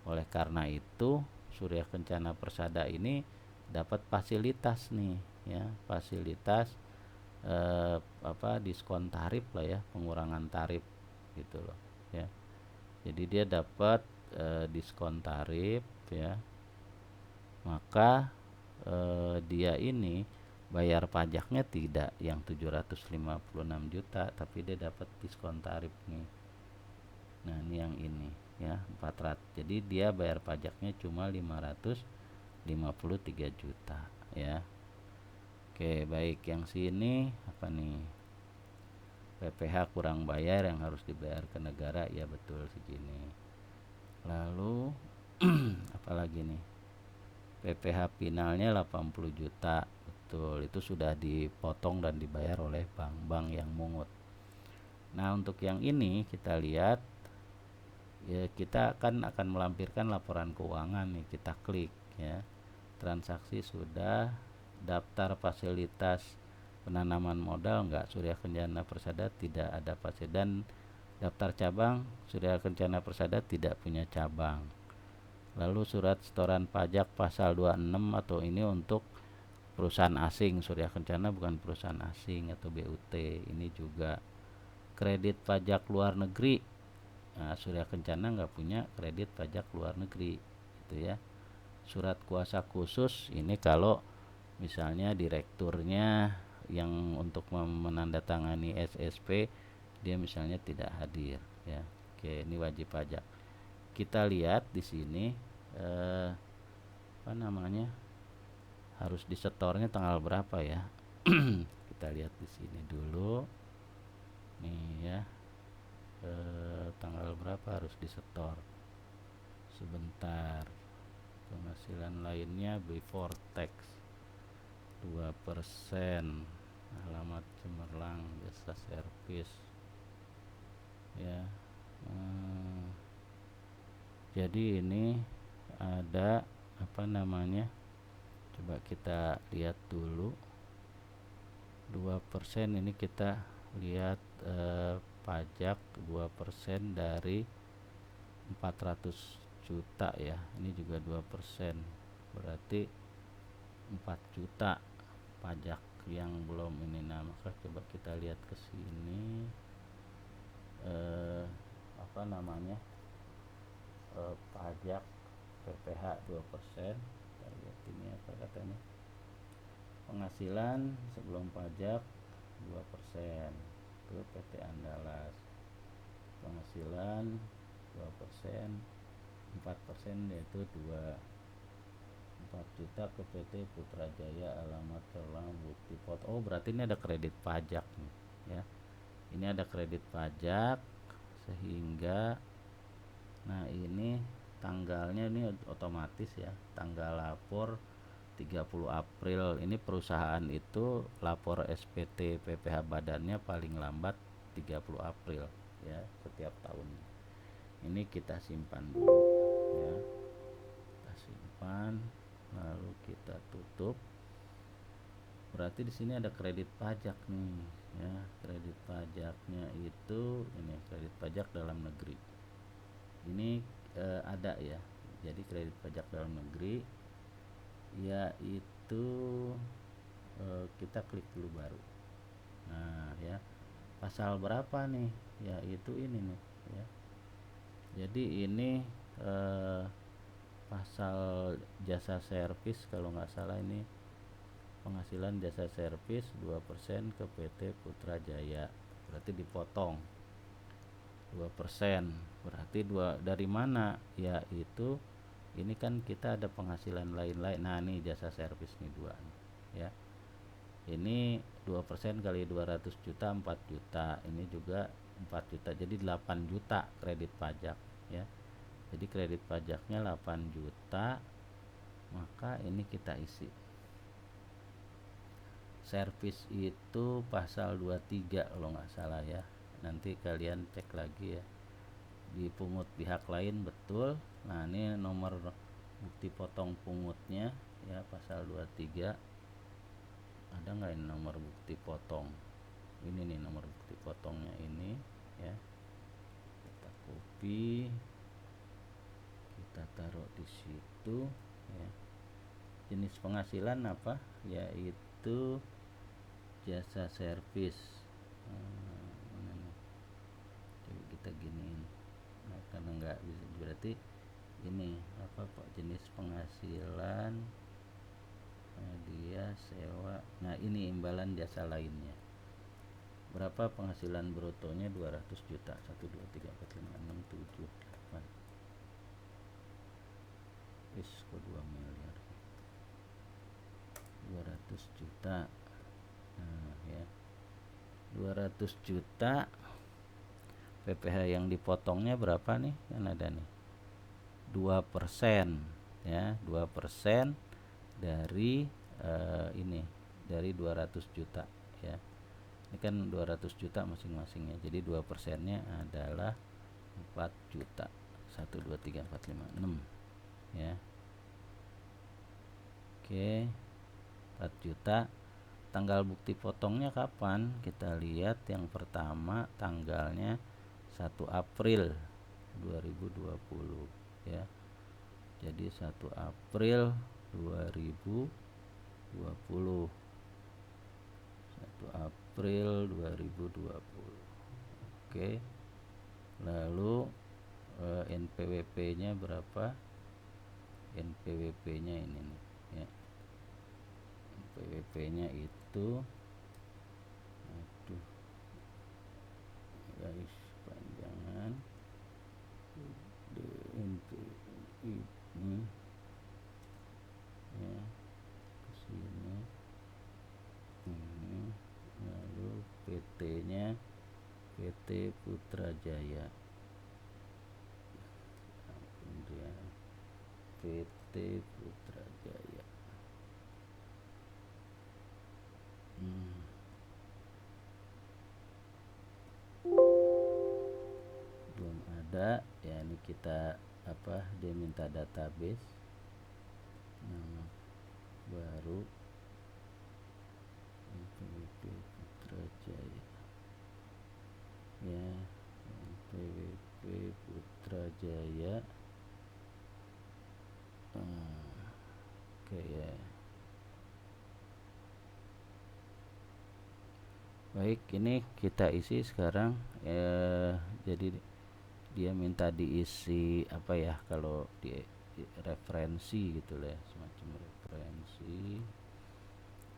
Oleh karena itu Surya Kencana Persada ini dapat fasilitas nih ya, fasilitas diskon tarif lah ya, pengurangan tarif gitu loh ya. Jadi dia dapat diskon tarif ya. Maka dia ini bayar pajaknya tidak yang 756 juta, tapi dia dapat diskon tarif nih. Nah, ini yang ini ya, 400. Jadi dia bayar pajaknya cuma 553 juta ya. Oke, baik, yang sini apa nih? PPh kurang bayar yang harus dibayar ke negara, ya betul segini. Lalu apalagi nih? PPh finalnya 80 juta. Betul, itu sudah dipotong dan dibayar oleh bank-bank yang mungut. Nah, untuk yang ini kita lihat ya, kita akan melampirkan laporan keuangan nih. Kita klik ya, transaksi sudah, daftar fasilitas penanaman modal enggak, Surya Kencana Persada tidak ada fasilitas, dan daftar cabang Surya Kencana Persada tidak punya cabang. Lalu surat setoran pajak pasal 26 atau ini untuk perusahaan asing, Surya Kencana bukan perusahaan asing, atau BUT. Ini juga kredit pajak luar negeri. Nah, Surya Kencana nggak punya kredit pajak luar negeri gitu ya. Surat kuasa khusus ini kalau misalnya direkturnya yang untuk menandatangani SSP dia misalnya tidak hadir ya. Oke, ini wajib pajak. Kita lihat di sini apa namanya, harus disetornya tanggal berapa ya. Kita lihat di sini dulu nih ya, tanggal berapa harus disetor. Sebentar, penghasilan lainnya before tax 2%, alamat Cemerlang, jasa servis ya. Jadi ini ada apa namanya, coba kita lihat dulu 2%. Ini kita lihat pajak 2% dari 400 juta ya, ini juga 2%, berarti 4 juta pajak yang belum ini. Nah, maka coba kita lihat ke sini apa namanya, pajak PPh 2%. Kita lihat ini apa katanya, penghasilan sebelum pajak 2%, itu PT Andalas. Penghasilan 2%, 4% yaitu 4 juta ke PT Putrajaya, alamat Cemerlang, bukti foto. Oh, berarti ini ada kredit pajak nih ya. Ini ada kredit pajak sehingga nah ini tanggalnya ini otomatis ya, tanggal lapor 30 April. Ini perusahaan itu lapor SPT PPh badannya paling lambat 30 April ya, setiap tahun. Ini kita simpan dulu ya, kita simpan lalu kita tutup. Berarti di sini ada kredit pajak nih ya. Kredit pajaknya itu ini kredit pajak dalam negeri. Ini ada ya. Jadi kredit pajak dalam negeri yaitu kita klik dulu baru. Nah, ya. Pasal berapa nih? Yaitu ini nih ya. Jadi ini pasal jasa servis kalau nggak salah, ini penghasilan jasa servis 2% ke PT Putra Jaya, berarti dipotong 2%. Berarti dari mana? Yaitu ini kan kita ada penghasilan lain-lain. Nah, ini jasa servis nih 2 nih, ya. Ini 2% kali 200 juta 4 juta. Ini juga 4 juta. Jadi 8 juta kredit pajak ya. Jadi kredit pajaknya 8 juta. Maka ini kita isi. Servis itu pasal 23 kalau nggak salah ya. Nanti kalian cek lagi ya. Dipungut pihak lain, betul. Nah, ini nomor bukti potong pungutnya ya, pasal 23. Ada nggak ini nomor bukti potong? Ini nih nomor bukti potongnya ini ya. Kita copy, kita taruh di situ ya. Jenis penghasilan apa? Yaitu jasa servis. Mana nih? Coba kita giniin. Nah, karena nggak bisa, berarti ini apa Pak, jenis penghasilan dia sewa. Nah, ini imbalan jasa lainnya. Berapa penghasilan brutonya? 200 juta. 1 2 3 4 5 6 7 8. Kok 2 miliar. 200 juta. Nah, ya. 200 juta. PPh yang dipotongnya berapa nih? Kan ada nih. 2% ya, 2% dari ini, dari 200 juta ya. Ini kan 200 juta masing-masingnya. Jadi 2%-nya adalah 4 juta. 1 2 3 4 5 6 ya. Oke. 4 juta. Tanggal bukti potongnya kapan? Kita lihat yang pertama, tanggalnya 1 April 2020 ya. Jadi 1 April 2020. 1 April 2020. Oke. Lalu NPWP-nya berapa? NPWP-nya ini nih ya. NPWP-nya itu, aduh guys, panjangan. NPWP ini ya, kesini ini. Lalu PT-nya PT Putra Jaya. Kemudian PT Putra Jaya. Belum ada ya. Ini kita apa, dia minta database nama baru NPWP Putra Jaya ya. NPWP Putra Jaya. Oke ya. Baik, ini kita isi sekarang. Jadi dia minta diisi apa ya, kalau di referensi gitu lah ya, semacam referensi.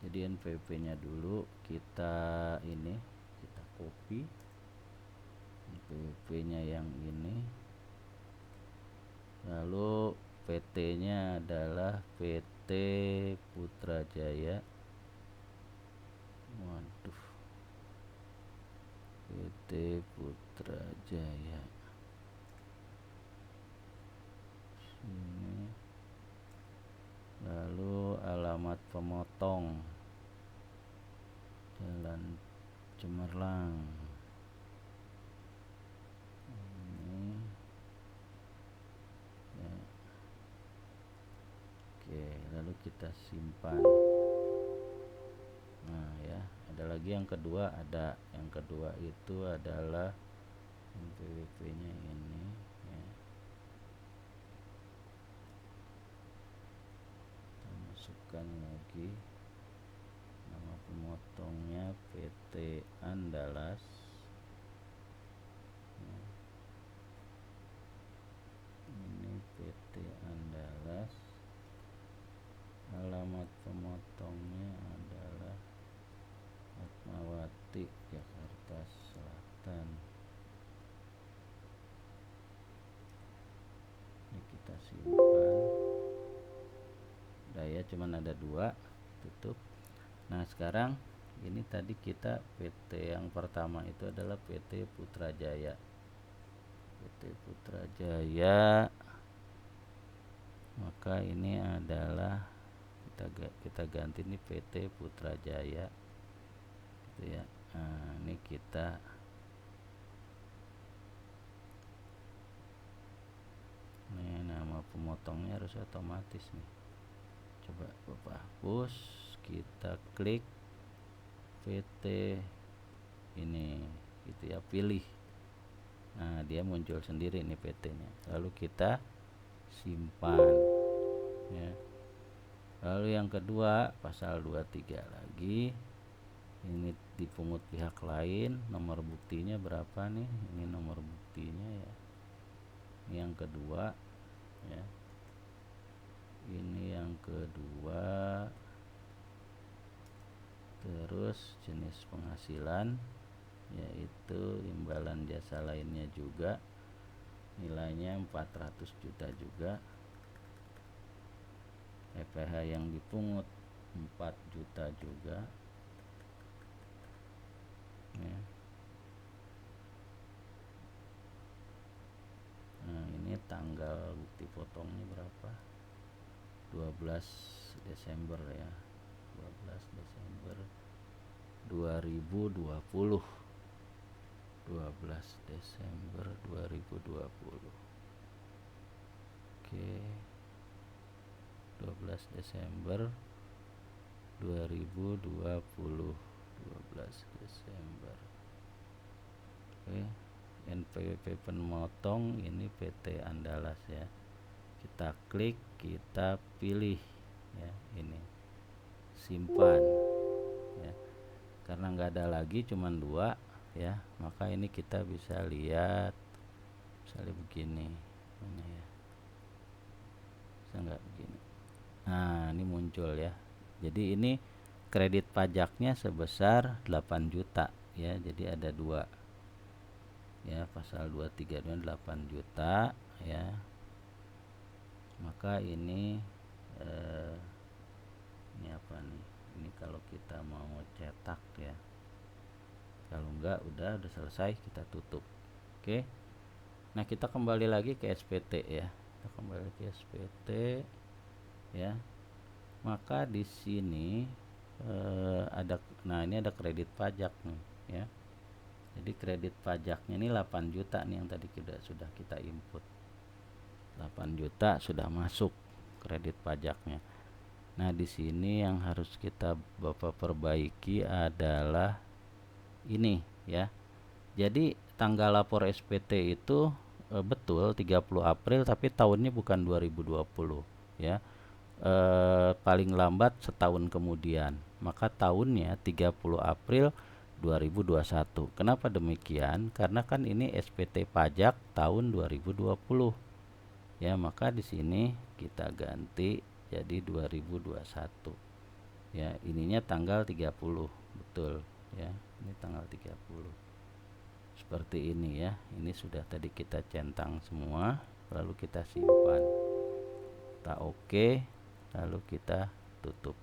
Jadi NPWP-nya dulu kita ini, kita copy NPWP-nya yang ini. Lalu PT-nya adalah PT Putra Jaya. Waduh, PT Putra Jaya. Sini. Lalu alamat pemotong Jalan Cemerlang. Ini kita simpan. Nah ya, ada lagi yang kedua, ada yang kedua itu adalah NPWP nya ini ya. Kita masukkan lagi nama pemotongnya PT Andalas ya. Ini PT Andalas, alamat pemotongnya adalah Fatmawati, Jakarta Selatan. Ini kita simpan. Udah ya, cuman ada dua, tutup. Nah sekarang ini tadi kita PT yang pertama itu adalah PT Putrajaya. PT Putrajaya, maka ini adalah kita ganti ini PT Putrajaya gitu ya. Nah ini kita nih nama pemotongnya harus otomatis nih. Coba Bapak hapus, kita klik PT ini gitu ya, pilih. Nah dia muncul sendiri nih PT nya, lalu kita simpan ya. Lalu yang kedua pasal 23 lagi, ini dipungut pihak lain, nomor buktinya berapa nih, ini nomor buktinya ya, ini yang kedua ya, ini yang kedua. Terus jenis penghasilan yaitu imbalan jasa lainnya juga, nilainya 400 juta juga. EPH yang dipungut 4 juta juga ya. Nah ini tanggal bukti potongnya berapa, 12 Desember ya, 12 Desember 2020, 12 Desember 2020. Oke, 12 Desember 2020, 12 Desember. Oke, NPWP pemotong ini PT Andalas ya. Kita klik, kita pilih ya, ini simpan ya. Karena nggak ada lagi, cuman dua ya, maka ini kita bisa lihat misalnya begini, ini ya, bisa nggak begini. Nah ini muncul ya, jadi ini kredit pajaknya sebesar 8 juta ya, jadi ada dua ya, pasal 23 dan 8 juta ya. Maka ini apa nih, ini kalau kita mau cetak ya, kalau enggak udah selesai, kita tutup. Oke, nah kita kembali lagi ke SPT ya, kita kembali ke SPT ya. Maka di sini ada, nah ini ada kredit pajak nih ya. Jadi kredit pajaknya ini 8 juta nih yang tadi sudah kita input, 8 juta sudah masuk kredit pajaknya. Nah di sini yang harus kita Bapak perbaiki adalah ini ya. Jadi tanggal lapor SPT itu betul 30 April, tapi tahunnya bukan 2020 ya. Paling lambat setahun kemudian, maka tahunnya 30 April 2021. Kenapa demikian? Karena kan ini SPT pajak tahun 2020 ya, maka di sini kita ganti jadi 2021 ya. Ininya tanggal 30 betul ya, ini tanggal 30 seperti ini ya. Ini sudah tadi kita centang semua, lalu kita simpan, kita oke, lalu kita tutup.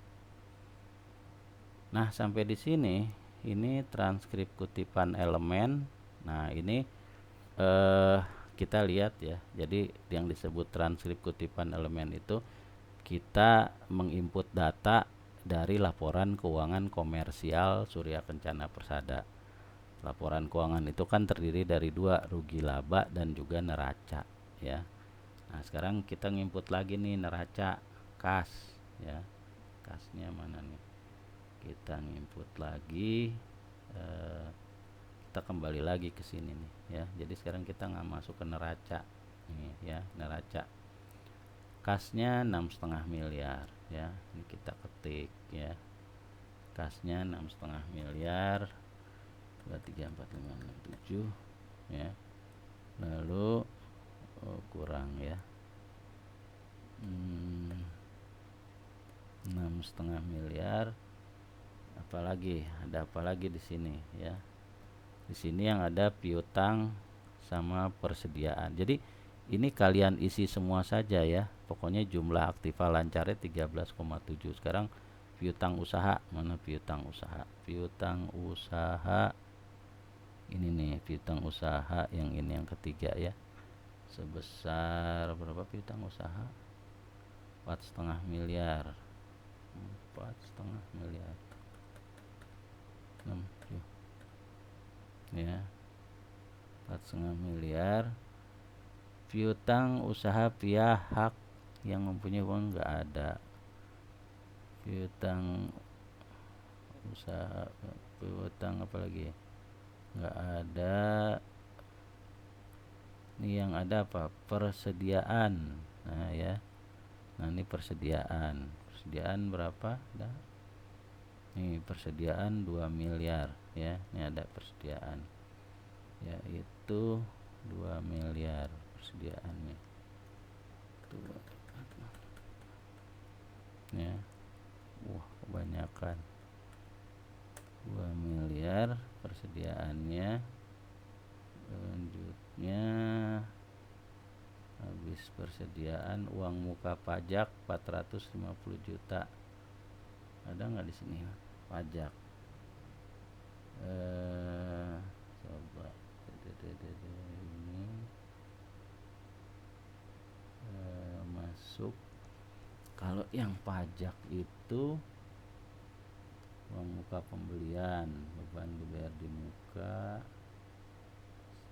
Nah sampai di sini ini transkrip kutipan elemen. Nah ini kita lihat ya, jadi yang disebut transkrip kutipan elemen itu kita menginput data dari laporan keuangan komersial Surya Kencana Persada. Laporan keuangan itu kan terdiri dari dua, rugi laba dan juga neraca ya. Nah sekarang kita nginput lagi nih neraca kas ya. Kasnya mana nih, kita input lagi, kita kembali lagi ke sini nih ya. Jadi sekarang kita nggak masuk ke neraca nih ya, neraca kasnya 6,5 miliar ya. Ini kita ketik ya, kasnya 6,5 miliar, 2, 3, 4, 5, 6, 7 ya. Lalu kurang ya, 6,5 miliar. Apalagi ada apa lagi di sini ya, di sini yang ada piutang sama persediaan. Jadi ini kalian isi semua saja ya, pokoknya jumlah aktiva lancarnya 13,7. Sekarang piutang usaha, mana piutang usaha, piutang usaha ini nih, piutang usaha yang ini yang ketiga ya, sebesar berapa piutang usaha, 4,5 miliar, 4,5 miliar, 6, 7 ya, 4,5 miliar. Piutang usaha pihak yang mempunyai uang nggak ada. Piutang usaha, piutang apa lagi, nggak ada. Ini yang ada apa, persediaan. Nah ya, nah ini persediaan, persediaan berapa, dah nih persediaan 2 miliar ya. Ini ada persediaan yaitu 2 miliar persediaannya tuh ya. Wah kebanyakan, 2 miliar persediaannya. Selanjutnya habis persediaan, uang muka pajak 450 juta. Ada nggak di sini pajak? Coba ini masuk. Kalau yang pajak itu uang muka pembelian, beban dibayar di muka,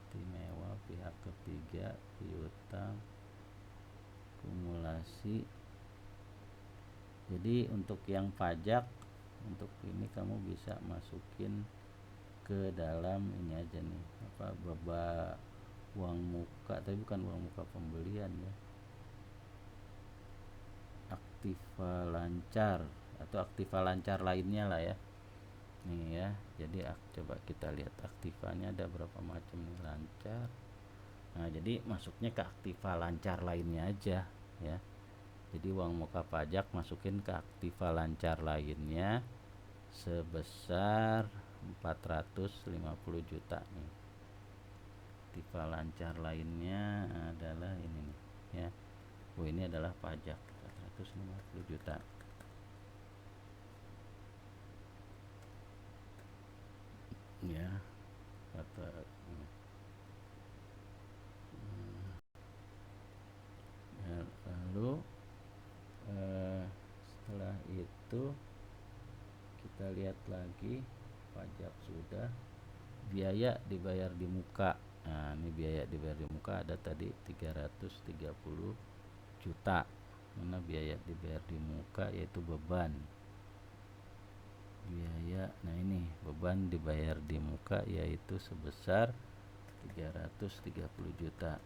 istimewa pihak ketiga, piutang, kumulasi. Jadi untuk yang pajak, untuk ini kamu bisa masukin ke dalam ini aja nih, apa, baba uang muka, tapi bukan uang muka pembelian ya, aktiva lancar atau aktiva lancar lainnya lah ya. Nih ya, jadi coba kita lihat aktivanya ada berapa macam nih, lancar. Nah jadi masuknya ke aktiva lancar lainnya aja ya. Jadi uang muka pajak masukin ke aktiva lancar lainnya sebesar 450 juta nih. Aktiva lancar lainnya adalah ini nih ya. Oh ini adalah pajak 450 juta ya. Lalu setelah itu kita lihat lagi, pajak sudah, biaya dibayar di muka. Nah ini biaya dibayar di muka ada tadi 330 juta. Mana biaya dibayar di muka, yaitu beban biaya. Nah ini beban dibayar di muka yaitu sebesar 330 juta.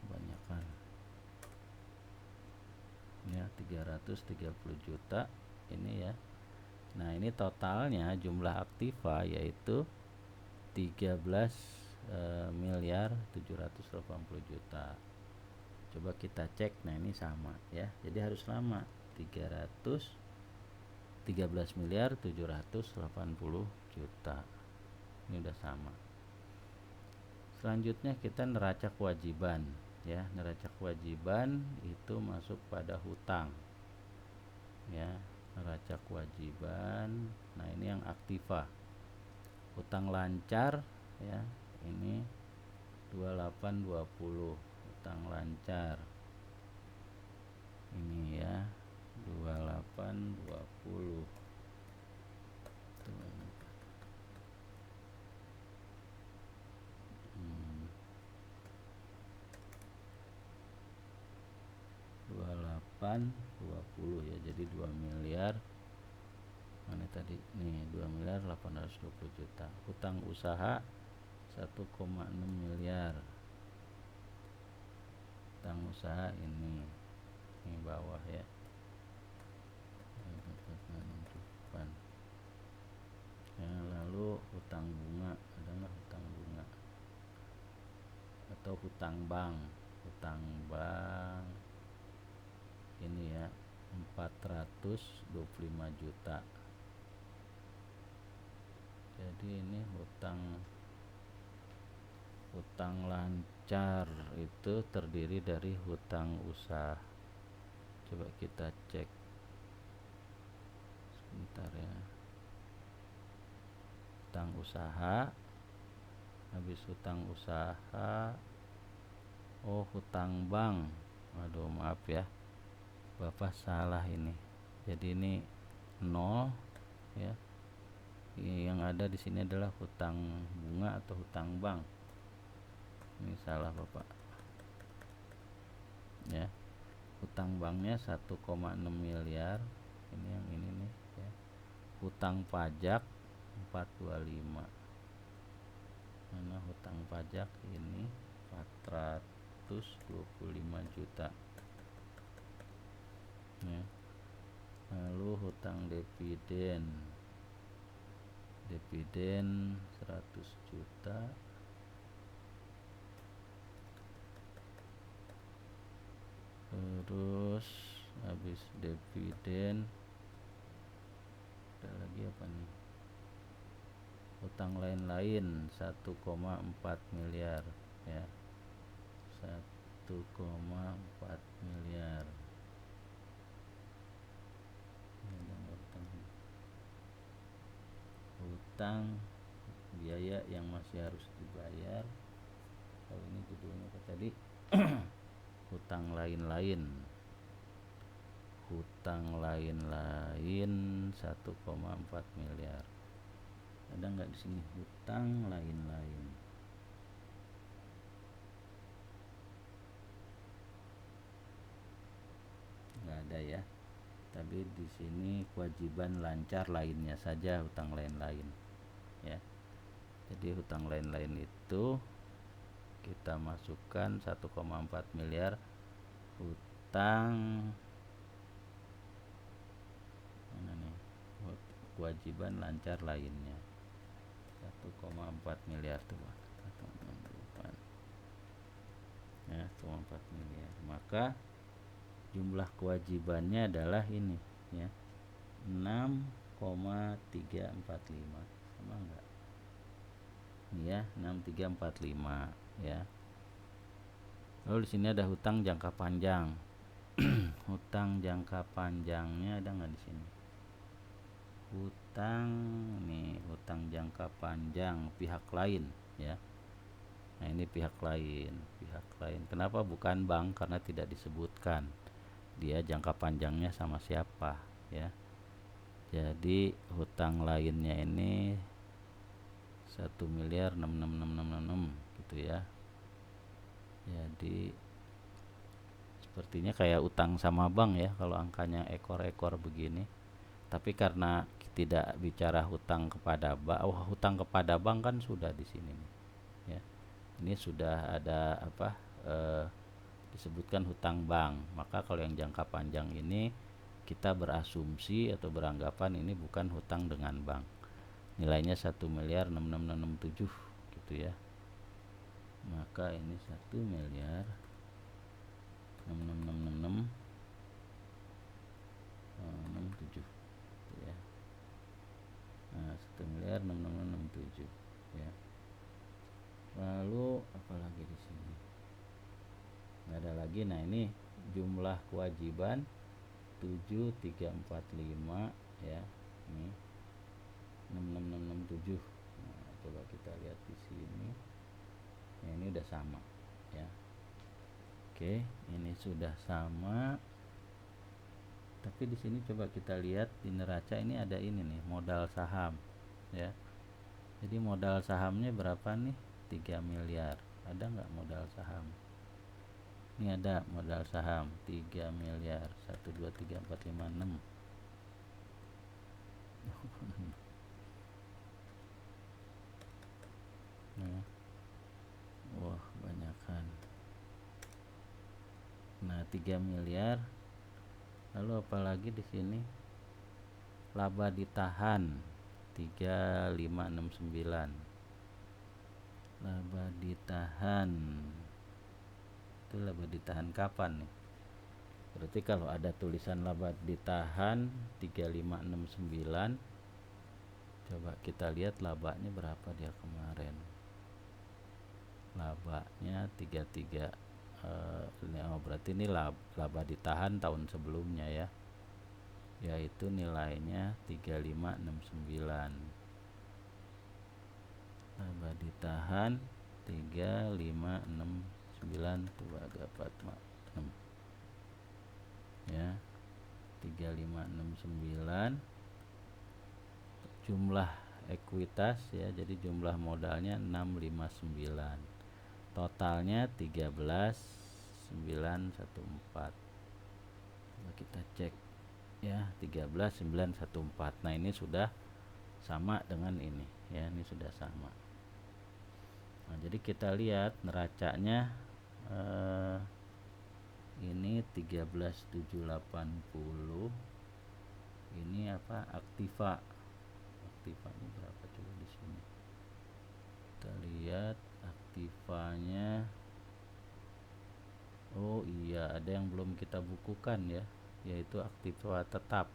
Banyakan ya, 330 juta ini ya. Nah ini totalnya jumlah aktiva yaitu 13 miliar 780 juta. Coba kita cek. Nah ini sama ya, jadi harus sama, 13 miliar 780 juta. Ini udah sama. Selanjutnya kita neraca kewajiban ya. Neraca kewajiban itu masuk pada hutang ya, neraca kewajiban. Nah ini yang aktiva, hutang lancar ya, ini 2820 hutang lancar ini ya, 2820. 820 ya, jadi 2 miliar mana tadi nih, 2 miliar 820 juta. Hutang usaha 1,6 miliar. Hutang usaha ini bawah ya, ya. Lalu hutang bunga, ada nggak hutang bunga atau hutang bank? Hutang bank ini ya 425 juta. Jadi ini hutang lancar itu terdiri dari hutang usaha. Coba kita cek sebentar ya. Hutang usaha, habis hutang usaha, oh hutang bank, aduh maaf ya Bapak salah ini. Jadi ini 0 ya. Yang ada di sini adalah hutang bunga atau hutang bank. Ini salah Bapak. Ya. Hutang banknya 1,6 miliar. Ini yang ini nih ya. Hutang pajak 425. Mana hutang pajak ini 425 juta. Ya. Lalu hutang dividen 100 juta. Terus habis dividen ada lagi apa nih, hutang lain-lain 1,4 miliar ya, 1,4 miliar. Hutang biaya yang masih harus dibayar. Kalau ini judulnya apa tadi? Hutang lain-lain. Hutang lain-lain 1,4 miliar. Ada nggak di sini hutang lain-lain? Nggak ada ya. Tapi di sini kewajiban lancar lainnya saja hutang lain-lain ya. Jadi hutang lain-lain itu kita masukkan 1,4 miliar hutang mana nih, kewajiban lancar lainnya 1,4 miliar tuh ya, 1,4 miliar. Maka jumlah kewajibannya adalah ini ya, 6,345. Sama enggak? Ini ya, 6,345 ya. Lalu di sini ada hutang jangka panjang. Hutang jangka panjangnya ada nggak di sini? Hutang nih, hutang jangka panjang pihak lain ya. Nah, ini pihak lain. Kenapa bukan bank? Karena tidak disebutkan dia jangka panjangnya sama siapa ya. Jadi hutang lainnya ini 1 miliar 66666 gitu ya. Jadi sepertinya kayak utang sama bank ya kalau angkanya ekor-ekor begini. Tapi karena tidak bicara hutang kepada bank, hutang kepada bank kan sudah di sini nih ya. Ini sudah ada apa, disebutkan hutang bank. Maka kalau yang jangka panjang ini kita berasumsi atau beranggapan ini bukan hutang dengan bank. Nilainya 1 miliar 66667 gitu ya. Maka ini 1 miliar 66667 gitu ya. Nah, 1 miliar 66667 ya. Lalu apa lagi di sini? Nggak ada lagi. Nah, ini jumlah kewajiban 7345 ya. Ini 66667. Nah, coba kita lihat di sini. Ya, ini udah sama ya. Oke, ini sudah sama. Tapi di sini coba kita lihat di neraca ini ada ini nih, modal saham ya. Jadi modal sahamnya berapa nih? 3 miliar. Ada nggak modal saham? Ini ada modal saham 3 miliar 1 2 3 4 5 6. Nah, wah banyakan. Nah 3 miliar. Lalu apalagi di sini laba ditahan 3569. Laba ditahan itu laba ditahan kapan nih? Berarti kalau ada tulisan laba ditahan 3569, coba kita lihat labanya berapa dia kemarin. Labanya 33. Berarti ini laba ditahan tahun sebelumnya ya, yaitu nilainya 3569. Laba ditahan 3569 tuh agak 46 ya, 3569. Jumlah ekuitas ya, jadi jumlah modalnya 659, totalnya 13.914. Coba kita cek ya, 13.914. Nah ini sudah sama dengan ini ya, ini sudah sama. Nah jadi kita lihat neracanya ini 13.780. Ini apa? Aktiva. Aktivanya berapa coba di sini? Kita lihat aktivanya. Oh iya, ada yang belum kita bukukan ya, yaitu aktiva tetap.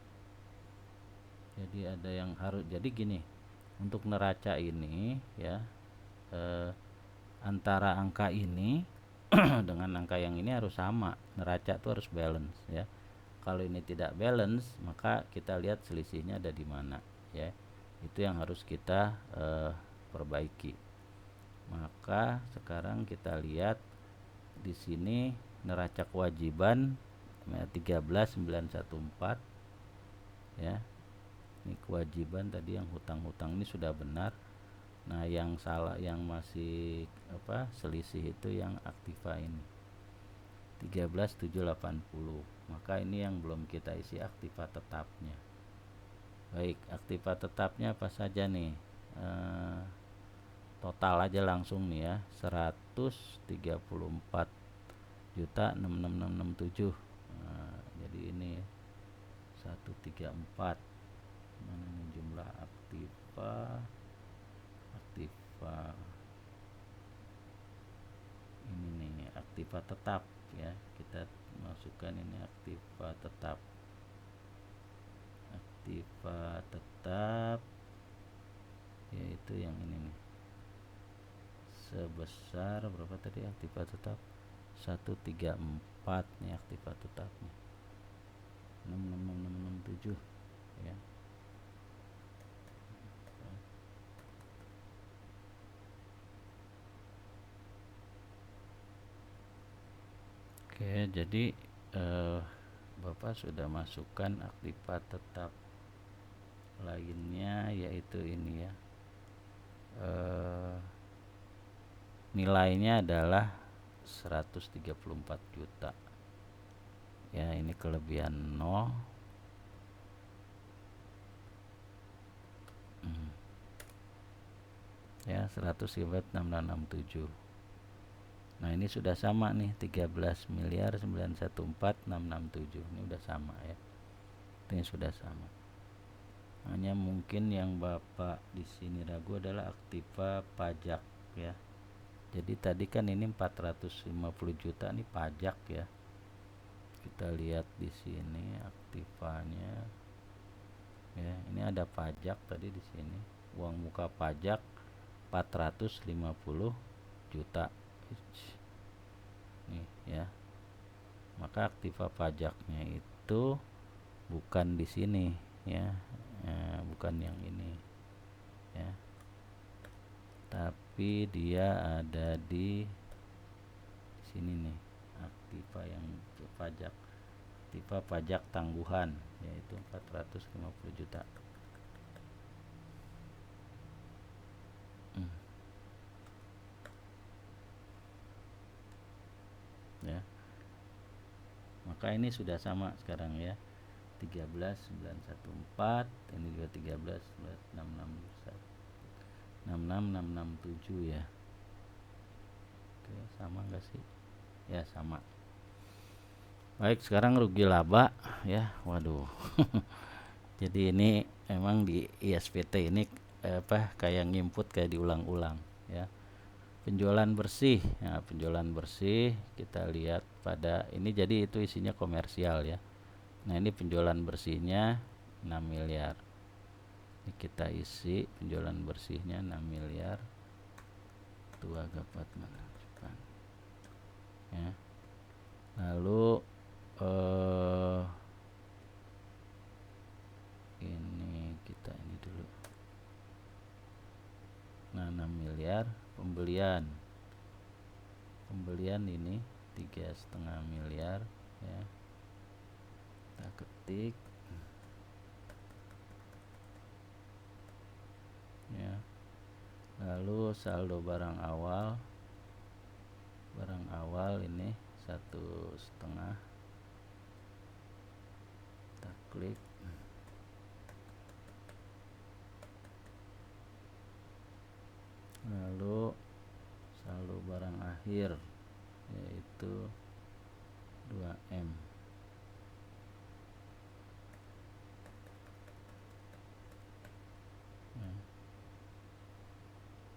Jadi ada yang harus, jadi gini, untuk neraca ini ya, antara angka ini dengan angka yang ini harus sama. Neraca itu harus balance ya. Kalau ini tidak balance, maka kita lihat selisihnya ada di mana ya. Itu yang harus kita perbaiki. Maka sekarang kita lihat di sini neraca kewajiban 13.914 ya. Ini kewajiban tadi yang hutang-hutang ini sudah benar. Nah yang salah, yang masih selisih itu yang aktiva ini 13.780. Maka ini yang belum kita isi aktiva tetapnya. Baik, aktiva tetapnya apa saja nih? Total aja langsung nih ya, 134.66667. Nah, jadi ini 134. Mana nih jumlah aktiva? Aktiva ini nih, aktiva tetap ya. Kita masukkan ini aktiva tetap. Aktiva tetap yaitu yang ini nih, sebesar berapa tadi aktiva tetap? 134 nih aktiva tetapnya 66667 ya. Oke, jadi Bapak sudah masukkan aktiva tetap lainnya, yaitu ini ya, nilainya adalah 134 juta ya. Ini kelebihan 0 ya, 100.667. Nah ini sudah sama nih, 13.914.667. Ini udah sama ya, ini sudah sama. Hanya mungkin yang Bapak di sini ragu adalah aktiva pajak ya. Jadi tadi kan ini 450 juta nih pajak ya. Kita lihat di sini aktivanya ya. Ini ada pajak tadi di sini. Uang muka pajak 450 juta. Nih ya. Maka aktiva pajaknya itu bukan di sini ya. Bukan yang ini ya, tapi dia ada di sini nih, aktiva yang pajak, aktiva pajak tangguhan, yaitu 450 juta. Ya, maka ini sudah sama sekarang ya, 13.914, ini juga 13.667 ya. Oke, sama enggak sih? Ya, sama. Baik, sekarang rugi laba ya. Waduh. Jadi ini emang di ISPT ini kayak nginput kayak diulang-ulang ya. Penjualan bersih. Nah, penjualan bersih kita lihat pada ini, jadi itu isinya komersial ya. Nah, ini penjualan bersihnya 6 miliar. Ini kita isi penjualan bersihnya 6 miliar. Itu agak mana depan. Ya. Lalu ini kita ini dulu. Nah, 6 miliar pembelian ini 3,5 miliar ya. Kita ketik ya. Lalu saldo barang awal ini 1,5. Kita klik. Lalu saldo barang akhir yaitu 2M.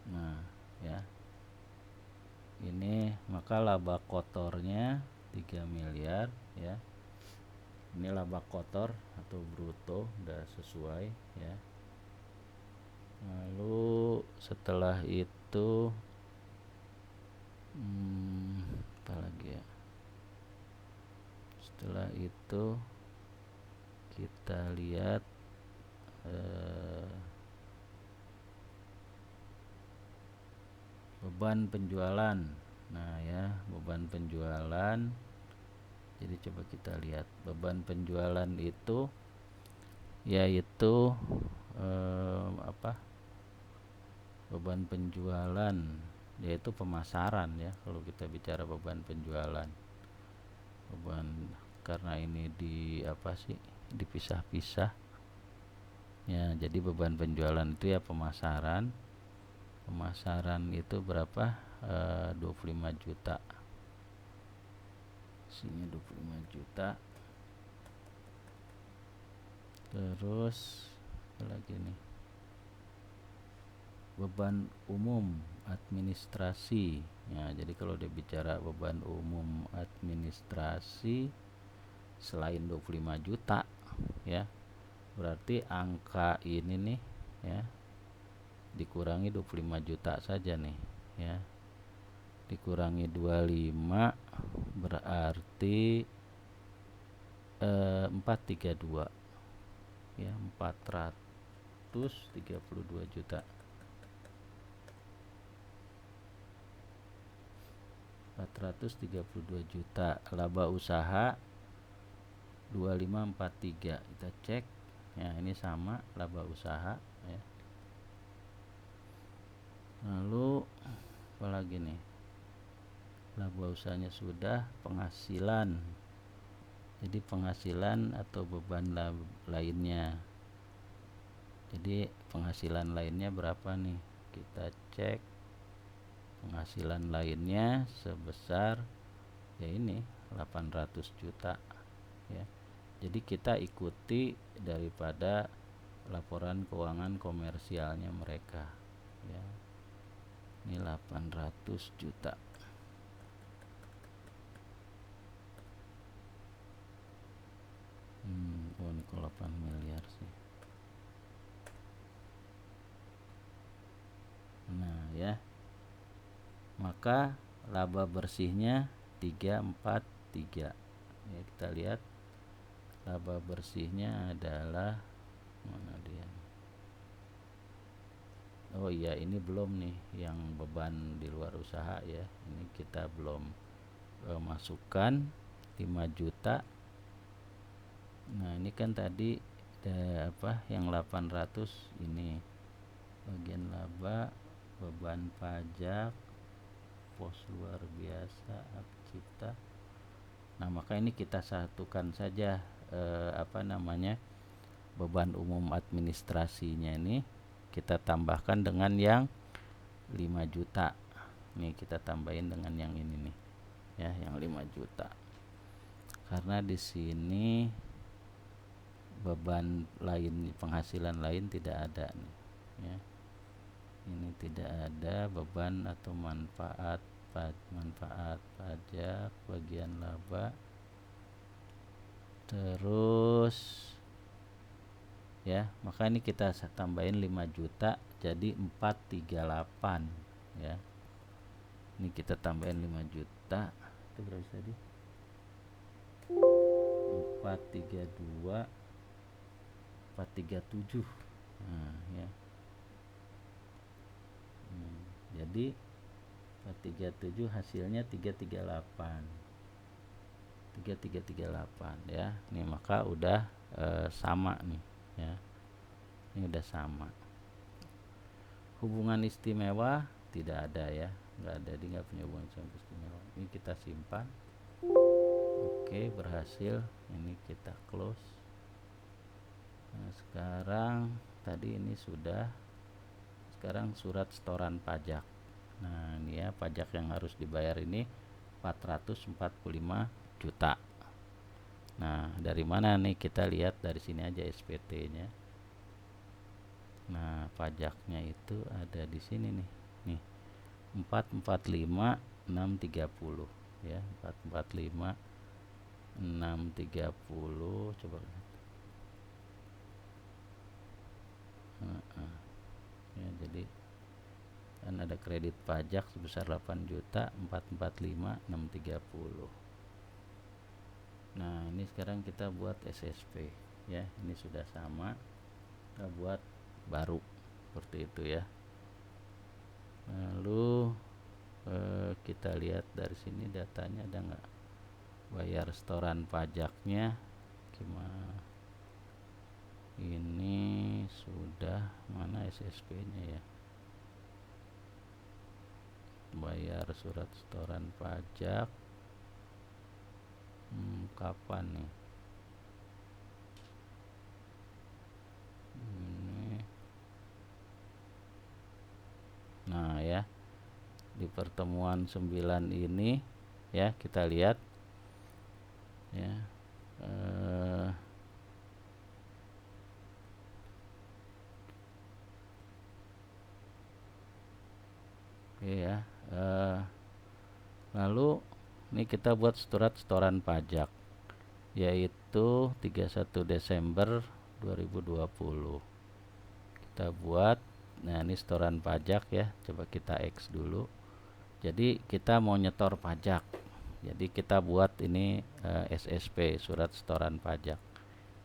Nah ya, ini maka laba kotornya 3 miliar ya. Ini laba kotor atau bruto udah sesuai ya. Lalu setelah itu apa lagi ya, setelah itu kita lihat beban penjualan. Nah ya, beban penjualan, jadi coba kita lihat beban penjualan itu yaitu beban penjualan yaitu pemasaran ya. Kalau kita bicara beban penjualan, karena ini dipisah-pisah ya, jadi beban penjualan itu ya pemasaran itu berapa, 25 juta, isinya 25 juta. Terus apa lagi nih, beban umum administrasi ya. Jadi kalau dia bicara beban umum administrasi selain 25 juta ya, berarti angka ini nih ya dikurangi 25 juta saja nih ya, dikurangi 25 berarti 432 ya, 432 juta. 432 juta. Laba usaha 2543. Kita cek ya, ini sama laba usaha ya. Lalu apalagi nih, laba usahanya sudah. Penghasilan, jadi penghasilan atau beban lainnya, jadi penghasilan lainnya berapa nih, kita cek. Penghasilan lainnya sebesar ya ini 800 juta ya. Jadi kita ikuti daripada laporan keuangan komersialnya mereka ya. Ini 800 juta. Oh ini kok 8 miliar sih. Nah ya, maka laba bersihnya 343 ya. Kita lihat laba bersihnya adalah mana dia. Oh iya, ini belum nih yang beban di luar usaha ya. Ini kita belum masukkan 5 juta. Nah ini kan tadi yang 800 ini bagian laba, beban pajak, pos luar biasa, hak cipta. Nah, maka ini kita satukan saja beban umum administrasinya ini kita tambahkan dengan yang 5 juta. Nih kita tambahin dengan yang ini nih. Ya, yang 5 juta. Karena di sini beban lain, penghasilan lain tidak ada nih, ya. Ini tidak ada beban atau manfaat pajak bagian laba. Terus ya, maka ini kita tambahin 5 juta jadi 438 ya. Ini kita tambahin 5 juta. Itu berapa tadi? 432 437. Nah, ya. Jadi 437 hasilnya 338 ya. Ini maka udah sama nih ya. Ini udah sama. Hubungan istimewa tidak ada ya, nggak ada, dia nggak punya hubungan istimewa. Ini kita simpan. Oke, berhasil. Ini kita close. Nah, sekarang tadi ini sudah. Sekarang surat setoran pajak. Nah, ini ya, pajak yang harus dibayar ini 445 juta. Nah, dari mana nih? Kita lihat dari sini aja SPT-nya. Nah, pajaknya itu ada di sini nih. Nih. 445 630 ya, 445 630 coba lihat. Ya, jadi kan ada kredit pajak sebesar 8 juta 445 630. Nah, ini sekarang kita buat SSP ya. Ini sudah sama. Kita buat baru seperti itu ya. Lalu kita lihat dari sini datanya ada nggak, bayar setoran pajaknya gimana. Ini sudah, mana SSP-nya ya, bayar surat setoran pajak kapan nih ini. Nah ya, di pertemuan 9 ini ya, kita lihat ya, oke ya. Lalu ini kita buat surat setoran pajak yaitu 31 Desember 2020 kita buat. Nah, ini setoran pajak ya, coba kita X dulu. Jadi kita mau nyetor pajak, jadi kita buat ini SSP, surat setoran pajak.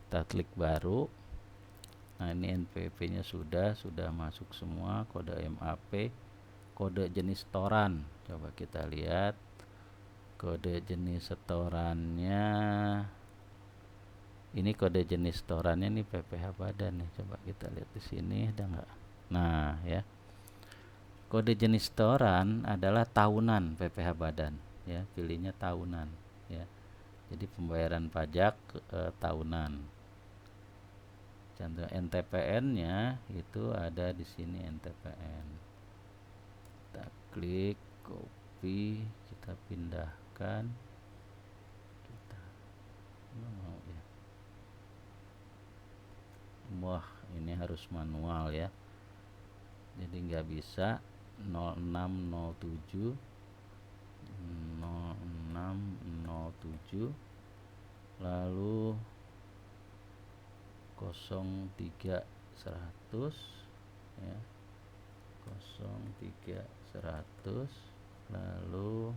Kita klik baru. Nah, ini NPWP nya sudah masuk semua, kode MAP, kode jenis setoran. Coba kita lihat kode jenis setorannya. Ini kode jenis setorannya nih PPh Badan nih. Coba kita lihat di sini ada nggak? Nah ya, kode jenis setoran adalah tahunan PPh Badan ya, pilihnya tahunan ya. Jadi pembayaran pajak tahunan. Contoh NTPN-nya itu ada di sini NTPN. Kita klik, copy, kita pindahkan. Kita mau ya. Wah, ini harus manual ya. Jadi nggak bisa 0607 lalu 03100 ya, 03100 lalu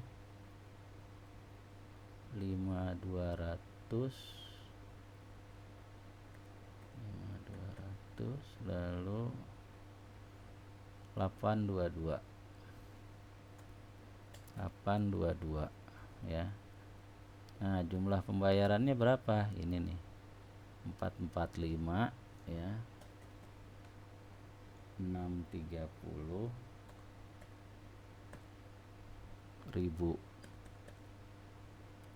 5200 lalu 822 ya. Nah, jumlah pembayarannya berapa? Ini nih 445 ya, 630 ribu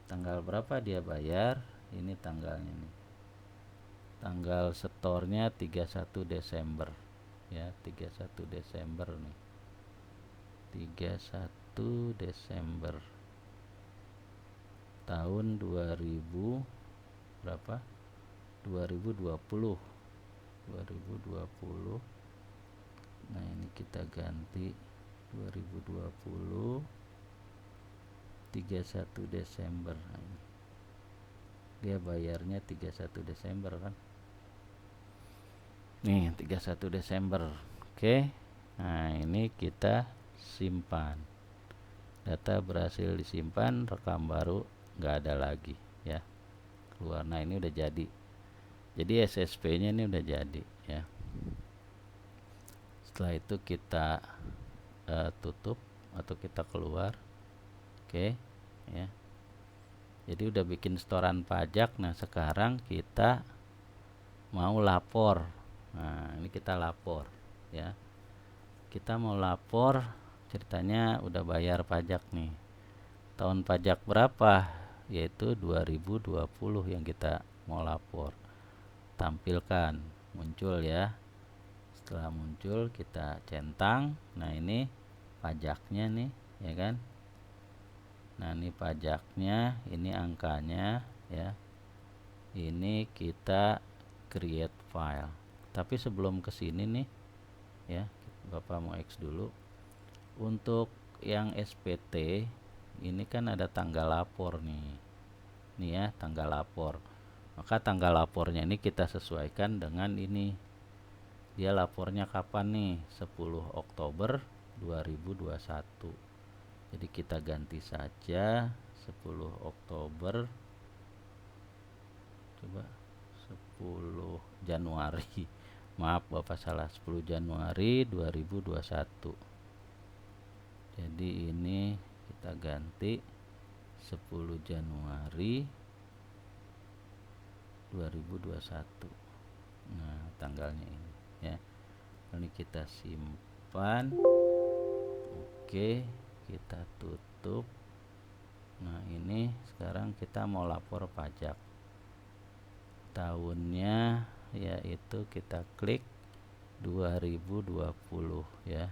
tanggal berapa dia bayar, ini tanggalnya nih, tanggal setornya 31 Desember ya, 31 Desember nih, 31 Desember tahun 2000 berapa, 2020. Nah ini kita ganti 2020 31 Desember. Nah, ini dia bayarnya 31 Desember kan, nih 31 Desember. Oke, nah ini kita simpan, data berhasil disimpan, rekam baru nggak ada lagi ya, keluar. Nah ini udah jadi SSP nya ini udah jadi ya. Setelah itu kita tutup atau kita keluar. Oke ya, jadi udah bikin setoran pajak. Nah sekarang kita mau lapor. Nah ini kita lapor ya, kita mau lapor, ceritanya udah bayar pajak nih, tahun pajak berapa, yaitu 2020 yang kita mau lapor. Tampilkan, muncul ya. Setelah muncul kita centang. Nah ini pajaknya nih ya kan. Nah ini pajaknya, ini angkanya ya. Ini kita create file. Tapi sebelum kesini nih ya, Bapak mau X dulu. Untuk yang SPT ini kan ada tanggal lapor nih. Nih ya, tanggal lapor. Maka tanggal lapornya ini kita sesuaikan dengan ini. Dia lapornya kapan nih? 10 Oktober 2021. Jadi kita ganti saja 10 Oktober. Coba 10 Januari. Maaf Bapak salah, 10 Januari 2021. Jadi ini kita ganti 10 Januari 2021. Nah, tanggalnya ini ya. Ini kita simpan. Oke, kita tutup. Nah, ini sekarang kita mau lapor pajak. Tahunnya yaitu kita klik 2020 ya.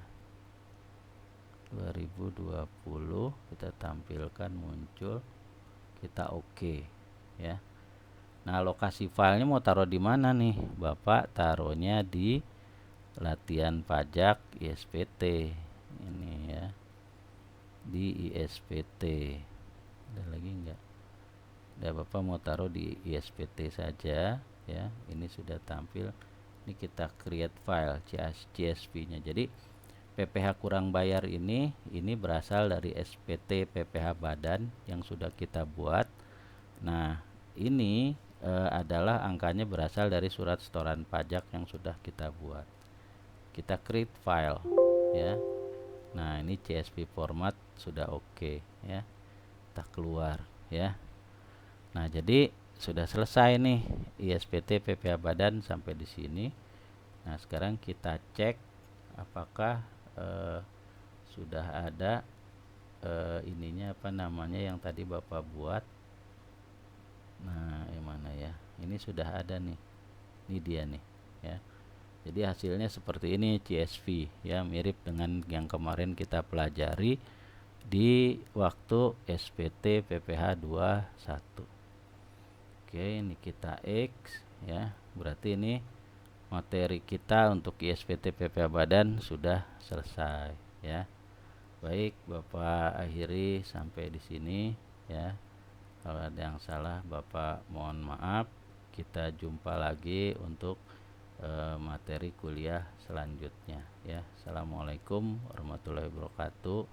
2020 kita tampilkan, muncul, kita oke ya. Nah lokasi filenya mau taruh di mana nih Bapak? Taruhnya di latihan pajak ISPT ini ya, di ISPT. Ada lagi enggak? Udah, Bapak mau taruh di ISPT saja ya. Ini sudah tampil. Ini kita create file CSV nya. Jadi PPh kurang bayar ini berasal dari SPT PPh badan yang sudah kita buat. Nah ini adalah angkanya berasal dari surat setoran pajak yang sudah kita buat. Kita create file ya. Nah ini CSV format sudah oke ya. Kita keluar ya. Nah jadi sudah selesai nih ISPT PPh badan sampai di sini. Nah sekarang kita cek apakah sudah ada ininya apa namanya yang tadi Bapak buat. Nah yang mana ya, ini sudah ada nih, ini dia nih ya. Jadi hasilnya seperti ini CSV ya, mirip dengan yang kemarin kita pelajari di waktu SPT PPh 21. Oke, ini kita X ya, berarti ini materi kita untuk ISPT PPh badan sudah selesai ya. Baik, Bapak akhiri sampai di sini ya. Kalau ada yang salah Bapak mohon maaf. Kita jumpa lagi untuk materi kuliah selanjutnya ya. Assalamualaikum warahmatullahi wabarakatuh.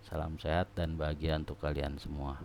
Salam sehat dan bahagia untuk kalian semua.